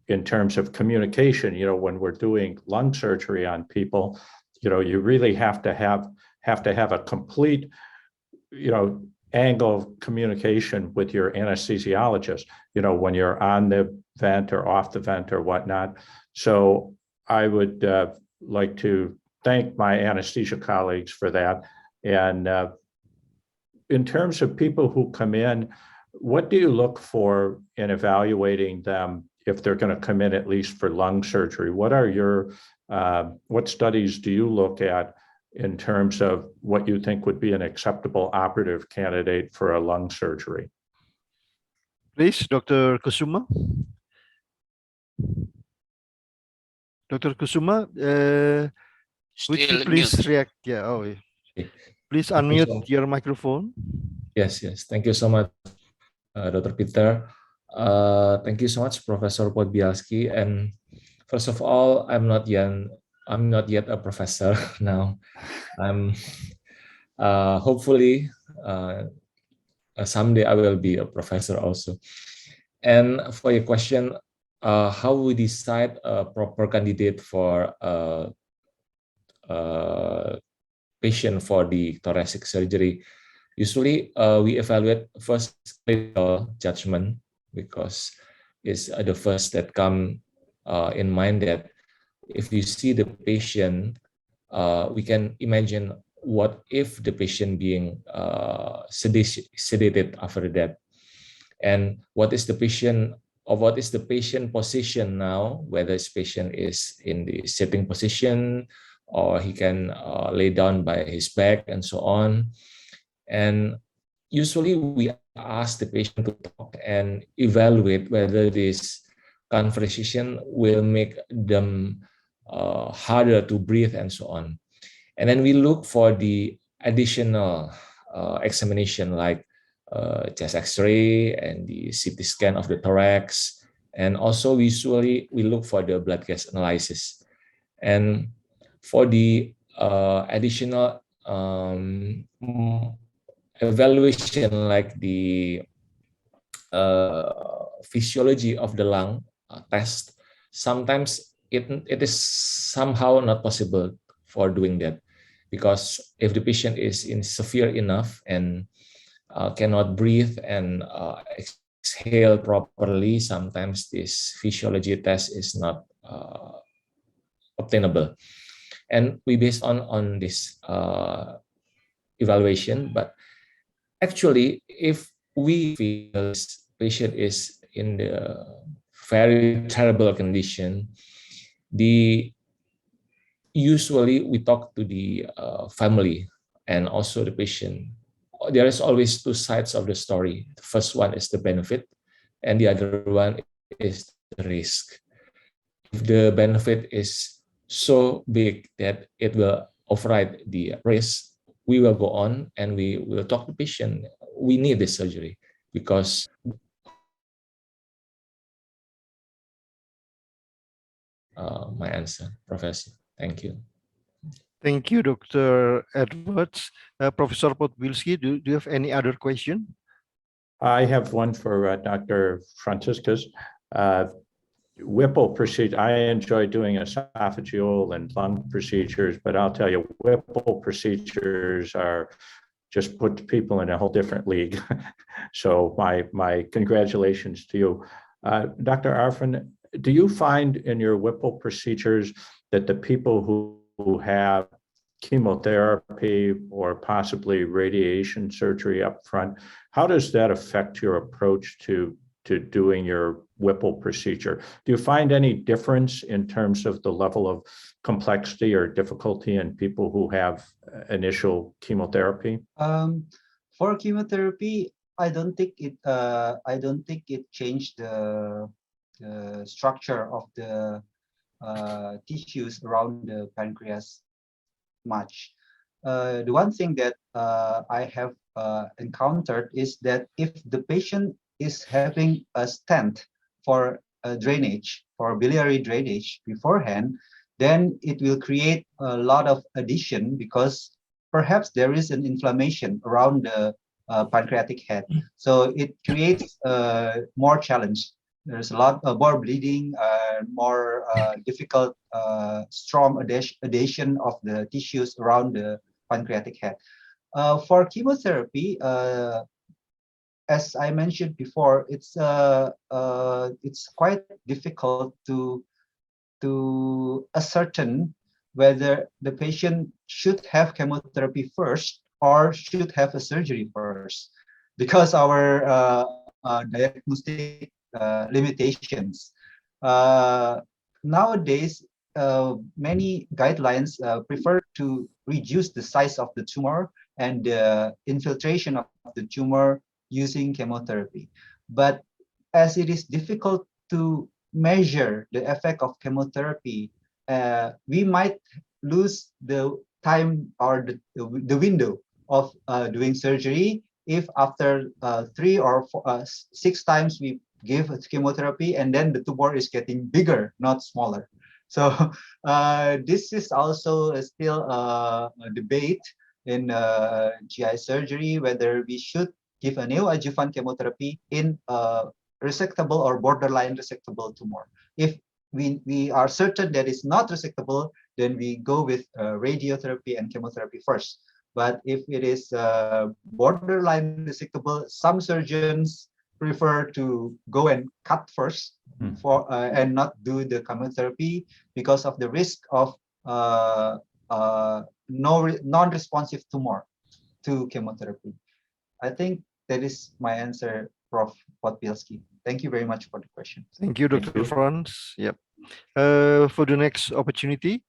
in terms of communication. When we're doing lung surgery on people, you really have to have a complete angle of communication with your anesthesiologist, when you're on the vent or off the vent or whatnot. So I would like to thank my anesthesia colleagues for that. And in terms of people who come in, what do you look for in evaluating them if they're going to come in at least for lung surgery? What are your, what studies do you look at in terms of what you think would be an acceptable operative candidate for a lung surgery? Please, Dr. Kusuma. Dr. Kusuma, would you please react? Yeah. Oh, Please Thank you unmute your microphone. Yes, yes. Thank you so much, Dr. Peter. Thank you so much, Professor Podbielski. And first of all, I'm not yet a professor now. I'm hopefully someday I will be a professor also. And for your question, how we decide a proper candidate for patient for the thoracic surgery? Usually, we evaluate first clinical judgment because it's the first that come in mind that if you see the patient, we can imagine what if the patient being sedated after that, and what is the patient position now, whether this patient is in the sitting position or he can lay down by his back and so on. And usually we ask the patient to talk and evaluate whether this conversation will make them harder to breathe and so on. And then we look for the additional examination like chest X-ray and the CT scan of the thorax. And also usually we look for the blood gas analysis. And for the additional evaluation like the physiology of the lung test, sometimes it is somehow not possible for doing that, because if the patient is in severe enough and cannot breathe and exhale properly, sometimes this physiology test is not obtainable. And we based on this evaluation, but actually, if we feel this patient is in the very terrible condition, usually we talk to the family and also the patient. There is always two sides of the story. The first one is the benefit, and the other one is the risk. If the benefit is so big that it will override the risk, we will go on and we will talk to the patient. We need this surgery because my answer, Professor. Thank you. Thank you, Dr. Edwards. Professor Podbielski, do you have any other question? I have one for Dr. Fransiscus. Whipple procedure, I enjoy doing esophageal and lung procedures, but I'll tell you, Whipple procedures are just put people in a whole different league. So my congratulations to you. Dr. Arifin, do you find in your Whipple procedures that the people who have chemotherapy or possibly radiation surgery up front, how does that affect your approach to doing your Whipple procedure? Do you find any difference in terms of the level of complexity or difficulty in people who have initial chemotherapy? For chemotherapy, I don't think it changed the structure of the tissues around the pancreas much. The one thing that I have encountered is that if the patient is having a stent for drainage, for biliary drainage beforehand, then it will create a lot of addition because perhaps there is an inflammation around the pancreatic head. So it creates more challenge. There's a lot more bleeding, more difficult, strong adhesion of the tissues around the pancreatic head. For chemotherapy, as I mentioned before, it's quite difficult to ascertain whether the patient should have chemotherapy first or should have a surgery first, because our diagnostic limitations. Nowadays, many guidelines prefer to reduce the size of the tumor and the infiltration of the tumor using chemotherapy. But as it is difficult to measure the effect of chemotherapy, we might lose the time or the window of doing surgery if after 3 or 6 times we give chemotherapy and then the tumor is getting bigger, not smaller. So this is also still a debate in GI surgery, whether we should give a neoadjuvant chemotherapy in resectable or borderline resectable tumor. If we are certain that it's not resectable, then we go with radiotherapy and chemotherapy first. But if it is borderline resectable, some surgeons prefer to go and cut first for and not do the chemotherapy because of the risk of non-responsive tumor to chemotherapy. I think that is my answer, Prof. Podbielski. Thank you very much for the question. Thank you, Dr. Franz. Yep. For the next opportunity,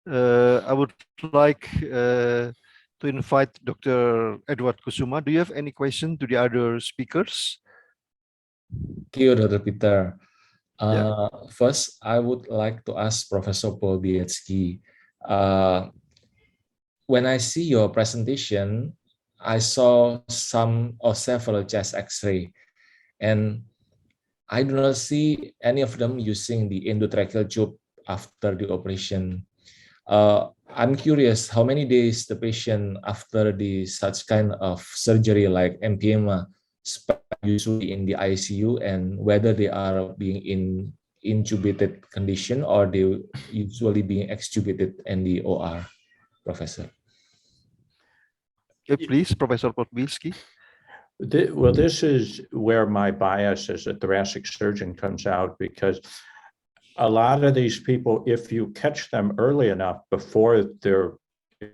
I would like to invite Dr. Edward Kusuma. Do you have any question to the other speakers? Thank you, Dr. Peter. First, I would like to ask Professor Podbielski. When I see your presentation, I saw some or several chest X-ray, and I do not see any of them using the endotracheal tube after the operation. I'm curious how many days the patient after the such kind of surgery like MPMA spend usually in the ICU, and whether they are being in intubated condition or they usually being extubated in the OR, Professor. Please, Professor Potbelski. Well, this is where my bias as a thoracic surgeon comes out, because a lot of these people, if you catch them early enough before they're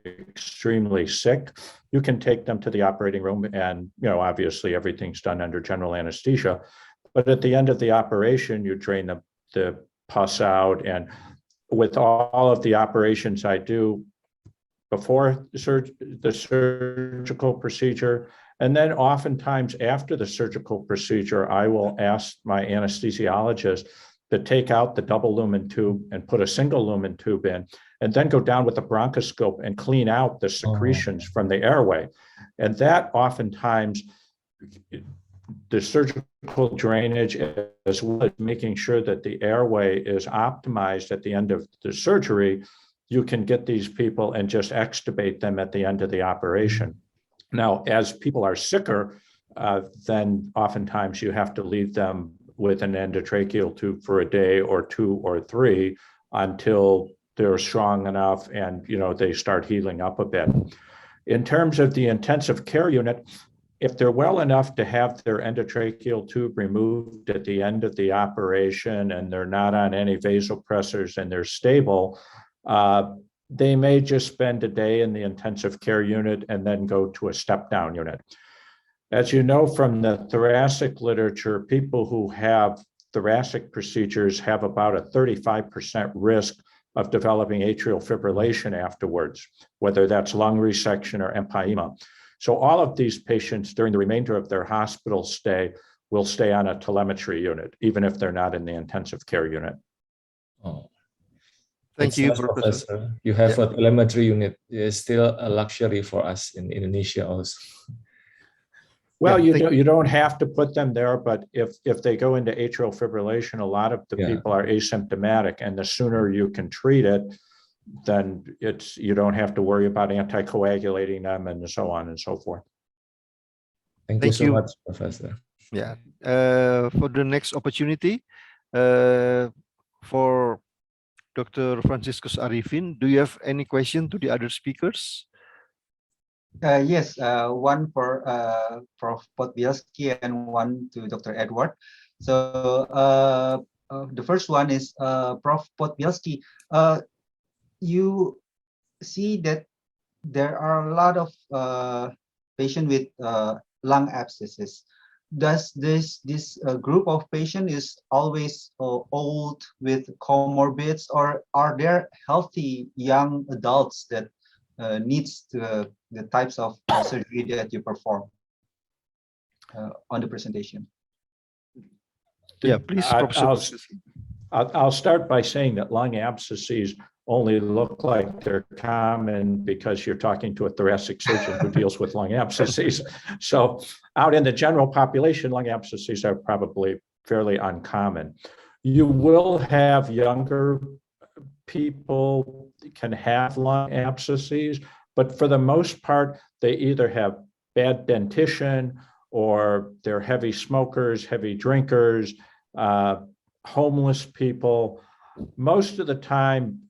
extremely sick, you can take them to the operating room and, obviously everything's done under general anesthesia. But at the end of the operation, you drain the pus out. And with all of the operations I do before the surgical procedure, and then oftentimes after the surgical procedure, I will ask my anesthesiologist to take out the double lumen tube and put a single lumen tube in, and then go down with the bronchoscope and clean out the secretions from the airway. And that oftentimes, the surgical drainage, as well as making sure that the airway is optimized at the end of the surgery, you can get these people and just extubate them at the end of the operation. Now, as people are sicker, then oftentimes you have to leave them with an endotracheal tube for a day or 2 or 3 until they're strong enough and they start healing up a bit. In terms of the intensive care unit, if they're well enough to have their endotracheal tube removed at the end of the operation and they're not on any vasopressors and they're stable, they may just spend a day in the intensive care unit and then go to a step-down unit. As you know from the thoracic literature, people who have thoracic procedures have about a 35% risk of developing atrial fibrillation afterwards, whether that's lung resection or empyema. So all of these patients during the remainder of their hospital stay will stay on a telemetry unit, even if they're not in the intensive care unit. Oh. Thank you, nice, Professor. You have a telemetry unit. It's still a luxury for us in Indonesia also. Well, you don't have to put them there, but if they go into atrial fibrillation, a lot of the people are asymptomatic, and the sooner you can treat it, then you don't have to worry about anticoagulating them and so on and so forth. Thank you so much, Professor. Yeah. For the next opportunity, for Dr. Franciscus Arifin, do you have any question to the other speakers? Yes, one for Prof. Podbielski and one to Dr. Edward. So the first one is Prof. Podbielski. You see that there are a lot of patients with lung abscesses. Does this group of patients is always old with comorbids, or are there healthy young adults that needs the types of surgery that you perform on the presentation? Yeah, please, Professor. I'll start by saying that lung abscesses only look like they're common because you're talking to a thoracic surgeon who deals with lung abscesses. So out in the general population, lung abscesses are probably fairly uncommon. You will have younger people can have lung abscesses, but for the most part, they either have bad dentition or they're heavy smokers, heavy drinkers, homeless people. Most of the time,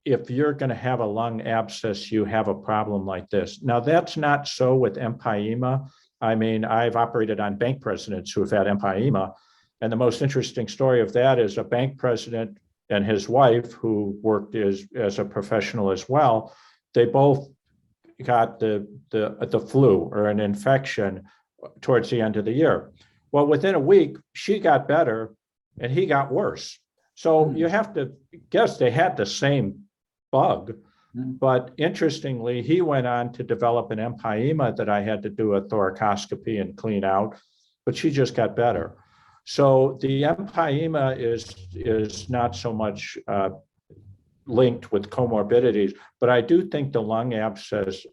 if you're going to have a lung abscess, you have a problem like this. Now, that's not so with empyema. I mean, I've operated on bank presidents who have had empyema. And the most interesting story of that is a bank president and his wife, who worked as a professional as well, they both got the flu or an infection towards the end of the year. Well, within a week, she got better and he got worse. So you have to guess they had the same bug, but interestingly, he went on to develop an empyema that I had to do a thoracoscopy and clean out, but she just got better. So the empyema is not so much linked with comorbidities, but I do think the lung abscess,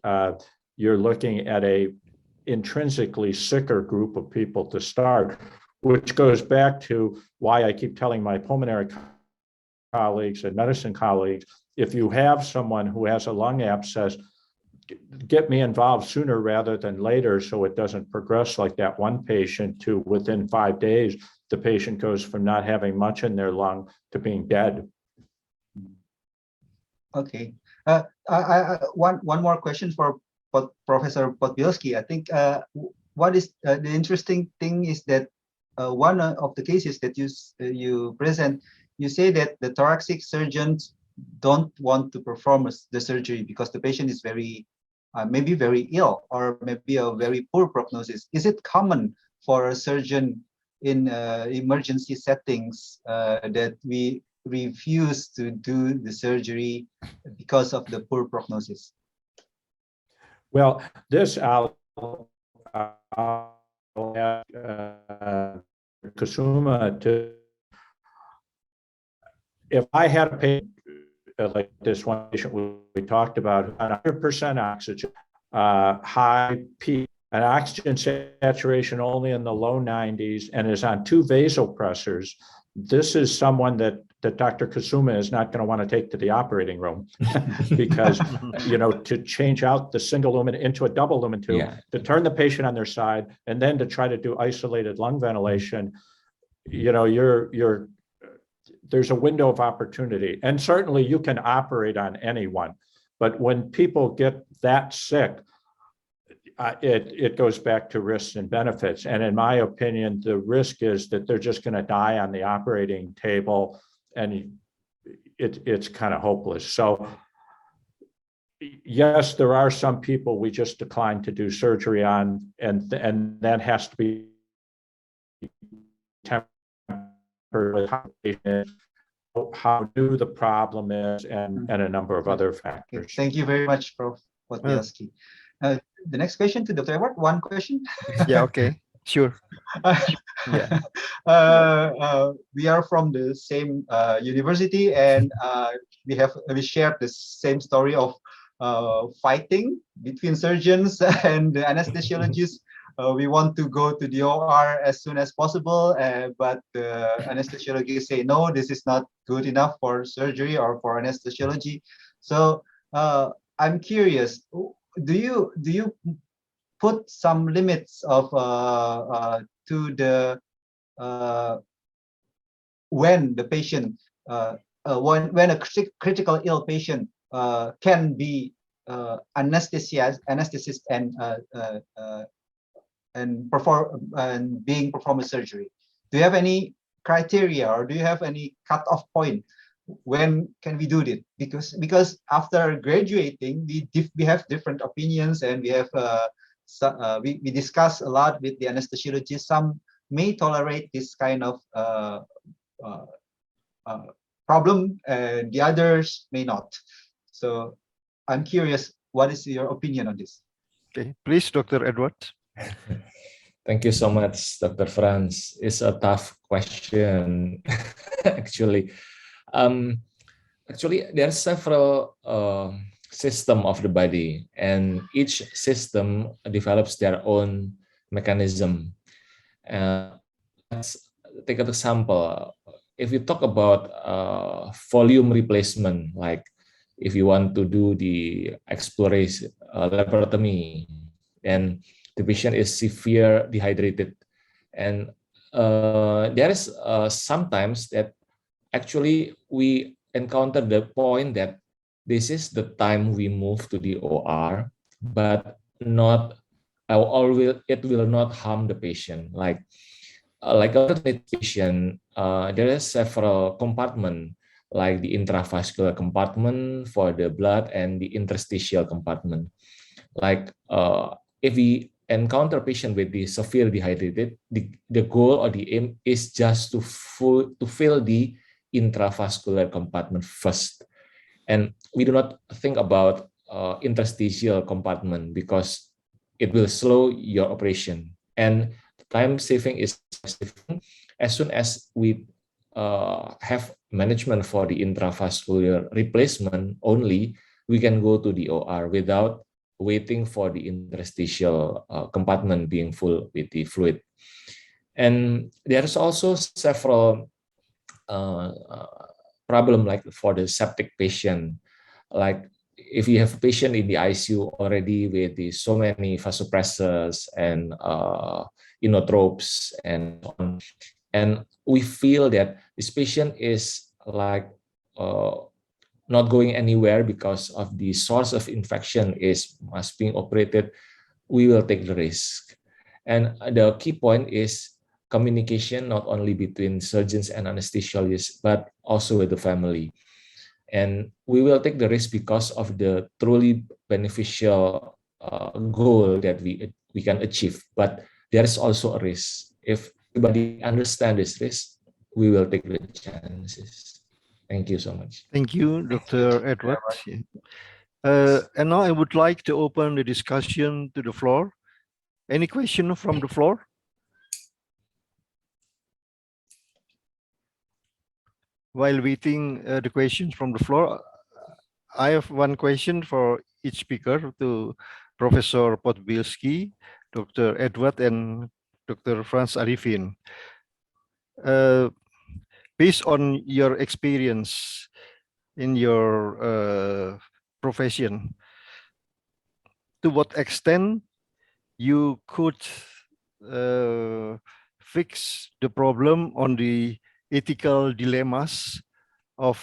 you're looking at a intrinsically sicker group of people to start, which goes back to why I keep telling my pulmonary colleagues and medicine colleagues, if you have someone who has a lung abscess, get me involved sooner rather than later so it doesn't progress like that one patient to within 5 days, the patient goes from not having much in their lung to being dead. Okay. One more question for Professor Podbielski. I think what is the interesting thing is that one of the cases that you present, you say that the thoracic surgeons don't want to perform the surgery because the patient is maybe very ill or maybe a very poor prognosis. Is it common for a surgeon in emergency settings that we refuse to do the surgery because of the poor prognosis? Well, this I'll ask Kusuma to. If I had a patient like this one patient we talked about, 100% oxygen, high peak, an oxygen saturation only in the low 90s, and is on 2 vasopressors, this is someone that Dr. Kusuma is not going to want to take to the operating room because, to change out the single lumen into a double lumen tube, to turn the patient on their side, and then to try to do isolated lung ventilation, there's a window of opportunity. And certainly you can operate on anyone, but when people get that sick, it goes back to risks and benefits. And in my opinion, the risk is that they're just going to die on the operating table, and it's kind of hopeless. So yes, there are some people we just decline to do surgery on, and that has to be temporary, how new the problem is, and a number of other factors. Okay. Thank you very much, Prof. Podbielski. The next question to Dr. Edward, one question. Yeah, okay, sure. Yeah. We are from the same university, and we shared the same story of fighting between surgeons and the anesthesiologists. We want to go to the OR as soon as possible, but the anesthesiologists say, no, this is not good enough for surgery or for anesthesiology. So I'm curious, do you put some limits of to the when the patient when a critical ill patient can be anesthetist and being performed surgery? Do you have any criteria, or do you have any cutoff point? When can we do it? Because after graduating, we have different opinions, and we have we discuss a lot with the anesthesiologists. Some may tolerate this kind of problem, and the others may not. So I'm curious, what is your opinion on this? Okay, please, Dr. Edward. Thank you so much, Dr. Franz. It's a tough question, actually. actually there are several system of the body, and each system develops their own mechanism. Let's take an example. If you talk about volume replacement, like if you want to do the exploration laparotomy, and the patient is severe dehydrated, and there is sometimes that actually we encounter the point that this is the time we move to the OR, but not it will not harm the patient. Like a patient, there are several compartments, like the intravascular compartment for the blood and the interstitial compartment. Like if we encounter patient with the severe dehydrated, the goal or the aim is just to fill the intravascular compartment first. And we do not think about interstitial compartment because it will slow your operation. And time saving is as soon as we have management for the intravascular replacement only, we can go to the OR without waiting for the interstitial compartment being full with the fluid. And there's also several problem, like for the septic patient, like if you have a patient in the ICU already with so many vasopressors and inotropes and so on, and we feel that this patient is like not going anywhere because of the source of infection must being operated, we will take the risk. And the key point is communication, not only between surgeons and anesthesiologists, but also with the family. And we will take the risk because of the truly beneficial goal that we can achieve. But there is also a risk. If everybody understands this risk, we will take the chances. Thank you so much. Thank you, Dr. Edward. And now I would like to open the discussion to the floor. Any question from the floor? While waiting the questions from the floor, I have one question for each speaker, to Professor Podbielski, Dr. Edward, and Dr. Franciscus Arifin. Based on your experience in your profession, to what extent you could fix the problem on the ethical dilemmas of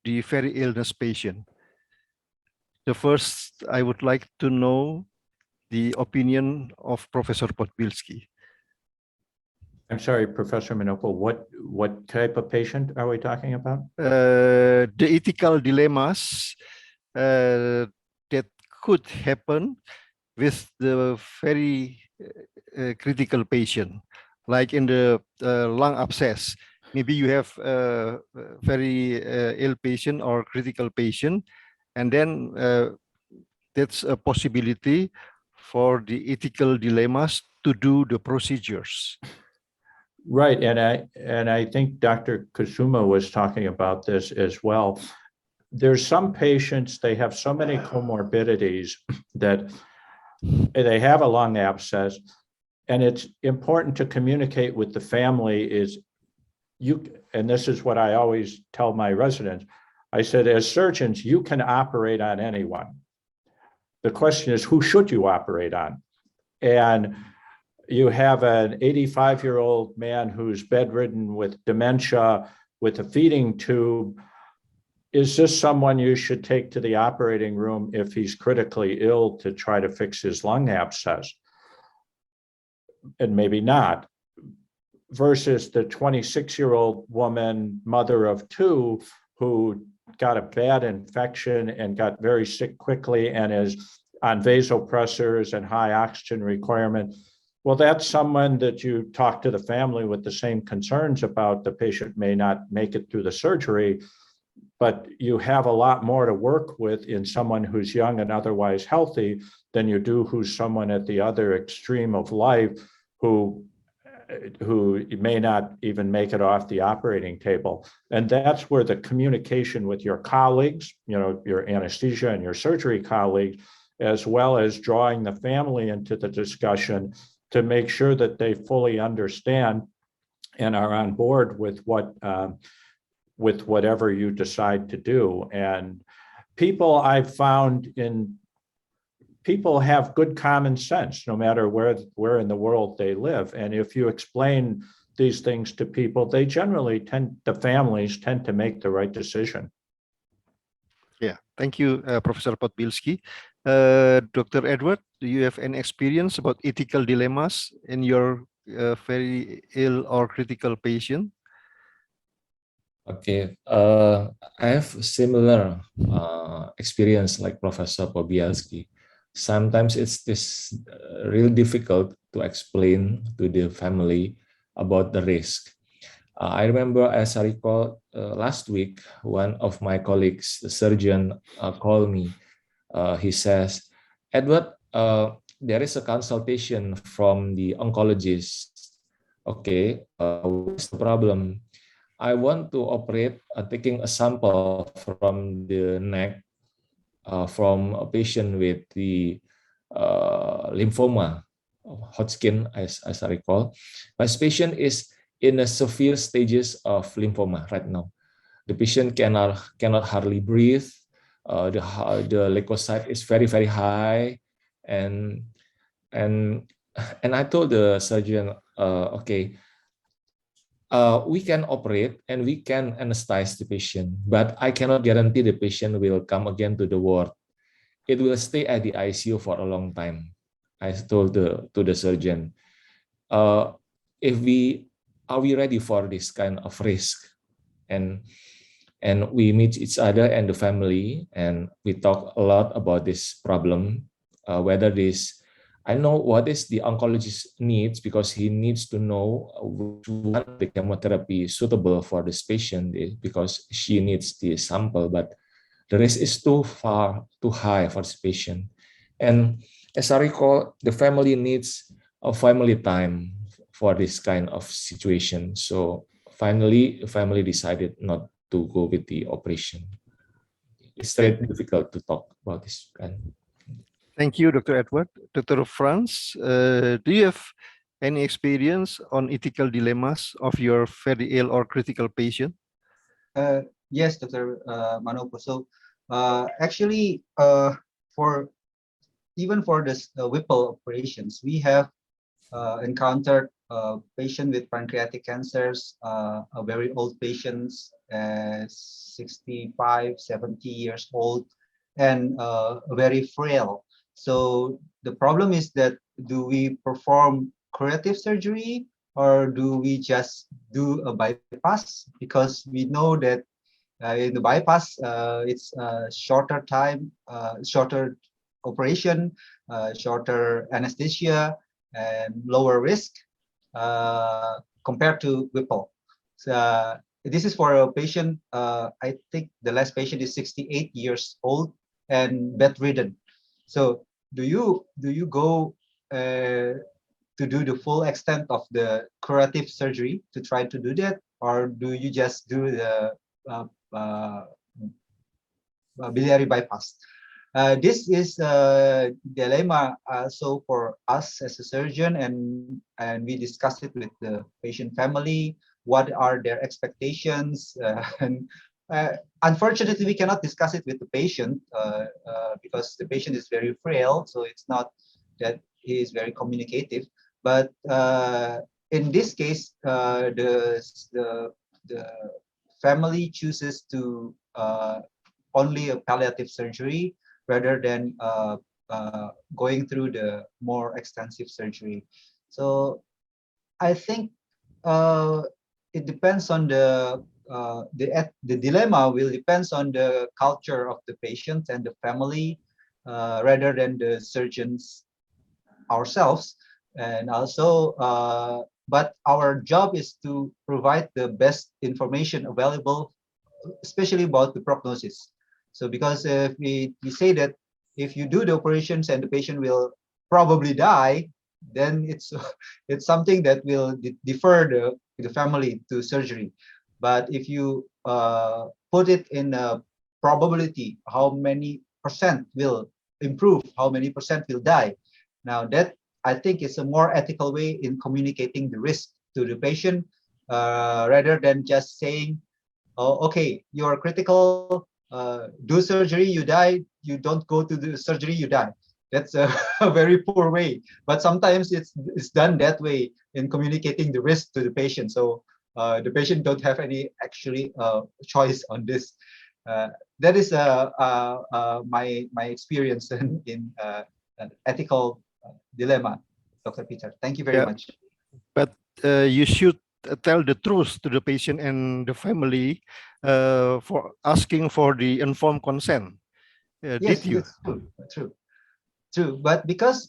the very illness patient? The first, I would like to know the opinion of Professor Podbielski. I'm sorry, Professor Manopo, what type of patient are we talking about? The ethical dilemmas that could happen with the very critical patient, like in the lung abscess. Maybe you have a very ill patient or critical patient, and then that's a possibility for the ethical dilemmas to do the procedures. Right, and I think Dr. Kusuma was talking about this as well. There's some patients, they have so many comorbidities that they have a lung abscess, and it's important to communicate with the family and this is what I always tell my residents. I said, as surgeons, you can operate on anyone. The question is, who should you operate on? And you have an 85-year-old man who's bedridden with dementia, with a feeding tube. Is this someone you should take to the operating room if he's critically ill to try to fix his lung abscess? And maybe not. Versus the 26-year-old woman, mother of two, who got a bad infection and got very sick quickly and is on vasopressors and high oxygen requirement. Well, that's someone that you talk to the family with the same concerns about. The patient may not make it through the surgery, but you have a lot more to work with in someone who's young and otherwise healthy than you do who's someone at the other extreme of life who who may not even make it off the operating table. And that's where the communication with your colleagues, your anesthesia and your surgery colleagues, as well as drawing the family into the discussion to make sure that they fully understand and are on board with whatever you decide to do. And I've found people have good common sense, no matter where in the world they live. And if you explain these things to people, they generally the families tend to make the right decision. Yeah, thank you, Professor Podbielski. Dr. Edward, do you have any experience about ethical dilemmas in your very ill or critical patient? Okay, I have similar experience like Professor Podbielski. Sometimes it's really difficult to explain to the family about the risk. I remember, as I recall, last week, one of my colleagues, the surgeon, called me. He says, Edward, there is a consultation from the oncologist. Okay, what's the problem? I want to operate taking a sample from the neck from a patient with the lymphoma, Hodgkin, as I recall. This patient is in a severe stages of lymphoma right now. The patient cannot hardly breathe. The leukocyte is very, very high, and I told the surgeon, okay, we can operate and we can anesthetize the patient, but I cannot guarantee the patient will come again to the ward. It will stay at the ICU for a long time. I told to the surgeon, are we ready for this kind of risk? And we meet each other and the family, and we talk a lot about this problem, whether this, I know what is the oncologist needs, because he needs to know which one the chemotherapy is suitable for this patient, because she needs the sample, but the risk is too high for this patient. And as I recall, the family needs a family time for this kind of situation. So finally, the family decided not to go with the operation. It's very difficult to talk about this kind. Thank you, Dr. Edward. Dr. Franz, do you have any experience on ethical dilemmas of your very ill or critical patient? Yes, Dr. Manopo. So actually, even for this Whipple operations, we have encountered a patient with pancreatic cancers, a very old patients, 65, 70 years old, and very frail. So the problem is that, do we perform curative surgery or do we just do a bypass? Because we know that in the bypass, it's a shorter time, shorter operation, shorter anesthesia, and lower risk compared to Whipple. So, this is for a patient, I think the last patient is 68 years old and bedridden. So do you go to do the full extent of the curative surgery to try to do that, or do you just do the biliary bypass? This is a dilemma also for us as a surgeon, and we discussed it with the patient family. What are their expectations? And unfortunately, we cannot discuss it with the patient because the patient is very frail. So it's not that he is very communicative. But in this case, the family chooses to only a palliative surgery rather than going through the more extensive surgery. So I think it depends on the dilemma will depends on the culture of the patient and the family rather than the surgeons ourselves. And also, but our job is to provide the best information available, especially about the prognosis. So because if we say that if you do the operations and the patient will probably die, then it's it's something that will defer the family to surgery. But if you put it in a probability, how many percent will improve, how many percent will die, now that I think is a more ethical way in communicating the risk to the patient, rather than just saying, oh, okay, you're critical, do surgery, you die, you don't go to the surgery, you die. That's a, a very poor way. But sometimes it's done that way in communicating the risk to the patient. So the patient don't have any actually choice on this. That is my experience in an ethical dilemma, Dr. Peter. Thank you very Yeah. much. But you should tell the truth to the patient and the family for asking for the informed consent. Yes, Did you? that's true. But because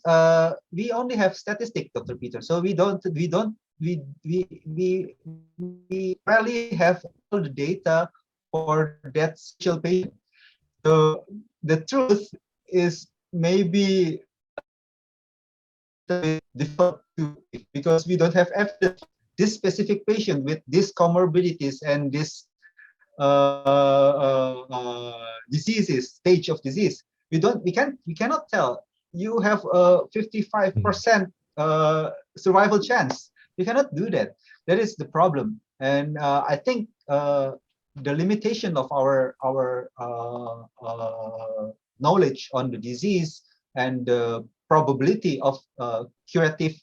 we only have statistics, Dr. Peter, so we rarely have all the data for that special patient. So the truth is maybe difficult to, because we don't have evidence. This specific patient with these comorbidities and this diseases, stage of disease, we cannot tell. You have a 55% survival chance. We cannot do that. That is the problem. And I think the limitation of our knowledge on the disease and the probability of curative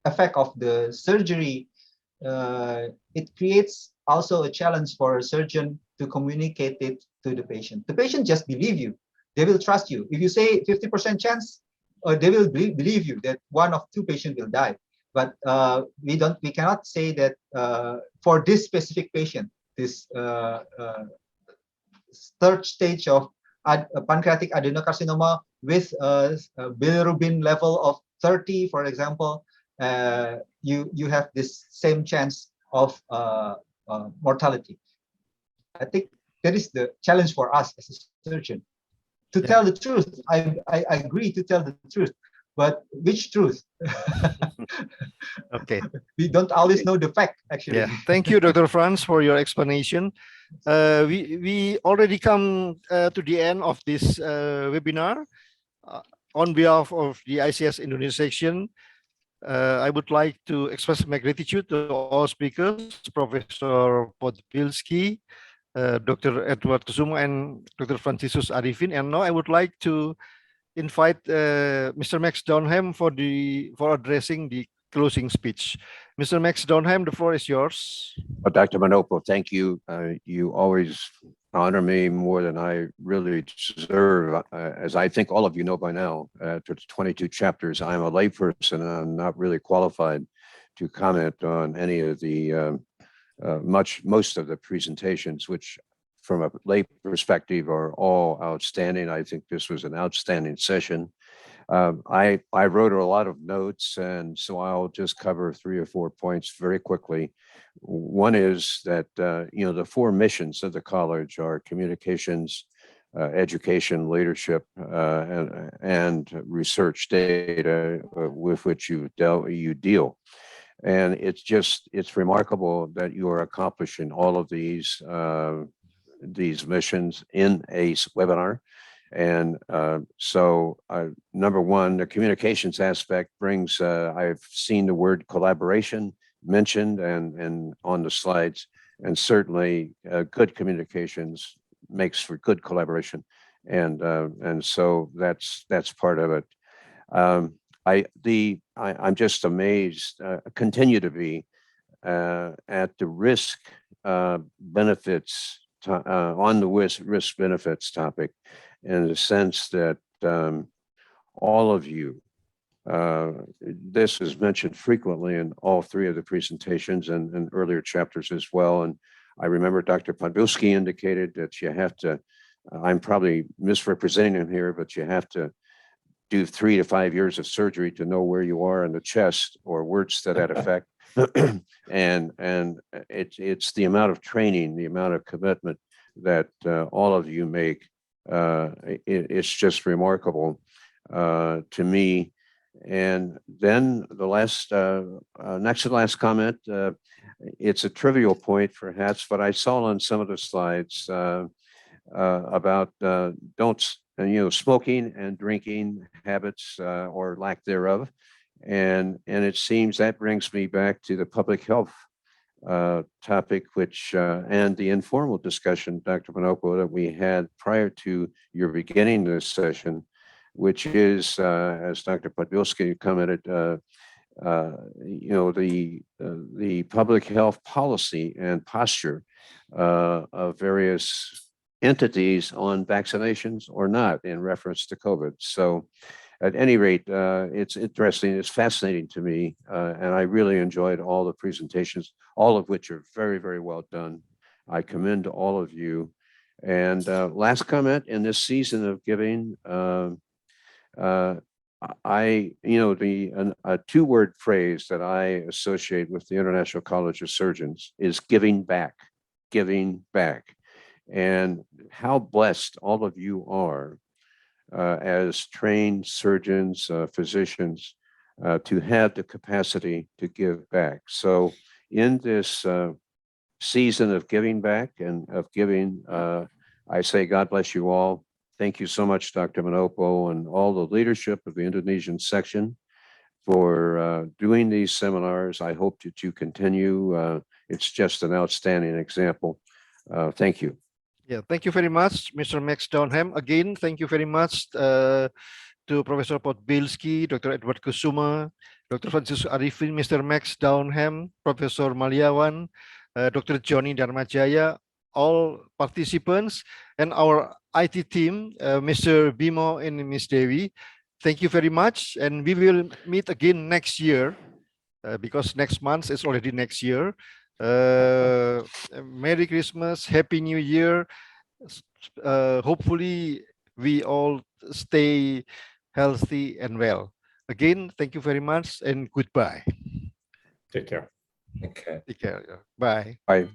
effect of the surgery, it creates also a challenge for a surgeon to communicate it to the patient. The patient just believe you. They will trust you. If you say 50% chance, they will believe you that one of two patients will die. But we cannot say that for this specific patient, this third stage of pancreatic adenocarcinoma with a bilirubin level of 30, for example, you have this same chance of mortality. I think that is the challenge for us as a surgeon. To tell the truth, I agree to tell the truth, but which truth? Okay. We don't always know the fact, actually. Yeah. Thank you, Dr. Franz, for your explanation. We already come to the end of this webinar. On behalf of the ICS Indonesia section, I would like to express my gratitude to all speakers, Professor Podbielski, Dr. Edward Kusuma, and Dr. Franciscus Arifin. And now I would like to invite Mr. Max Downham for addressing the closing speech. Mr. Max Downham, the floor is yours. Dr. Manopo, thank you. You always honor me more than I really deserve. As I think all of you know by now, after 22 chapters, I'm a layperson and I'm not really qualified to comment on any of the most of the presentations, which from a lay perspective are all outstanding. I think this was an outstanding session. I wrote a lot of notes, and so I'll just cover 3 or 4 points very quickly. One is that the 4 missions of the college are communications, education, leadership, and research data with which you deal. And it's remarkable that you are accomplishing all of these missions in a webinar. And so number one, the communications aspect brings, I've seen the word collaboration mentioned and on the slides, and certainly good communications makes for good collaboration. And so that's part of it. I'm just amazed, continue to be at the risk benefits on the risk benefits topic, in the sense that all of you, this is mentioned frequently in all 3 of the presentations and earlier chapters as well. And I remember Dr. Podbielski indicated that you have to, I'm probably misrepresenting him here, but you have to do 3 to 5 years of surgery to know where you are in the chest, or words to that effect. and it's the amount of training, the amount of commitment that all of you make. It's just remarkable to me. And then the last, next to last comment, it's a trivial point perhaps, but I saw on some of the slides about smoking and drinking habits or lack thereof. And it seems that brings me back to the public health topic, which and the informal discussion, Dr. Manopo, that we had prior to your beginning this session, which is, as Dr. Podbielski commented, the public health policy and posture of various entities on vaccinations or not in reference to COVID. So at any rate, it's interesting, it's fascinating to me, and I really enjoyed all the presentations, all of which are very, very well done. I commend all of you. And last comment, in this season of giving, a two-word phrase that I associate with the International College of Surgeons is giving back, giving back. And how blessed all of you are as trained surgeons, physicians, to have the capacity to give back. So in this season of giving back and of giving, I say, God bless you all. Thank you so much, Dr. Manopo, and all the leadership of the Indonesian section for doing these seminars. I hope that you continue. It's just an outstanding example. Thank you. Yeah, thank you very much, Mr. Max Downham. Again, thank you very much to Professor Podbielski, Dr. Edward Kusuma, Dr. Franciscus Arifin, Mr. Max Downham, Professor Maliawan, Dr. Johnny Dharmajaya, all participants, and our IT team, Mr. Bimo and Ms. Devi. Thank you very much, and we will meet again next year, because next month is already next year. Merry Christmas, Happy New Year. Hopefully we all stay healthy and well. Again, thank you very much and goodbye. Take care. Okay. Take care. Bye. Bye.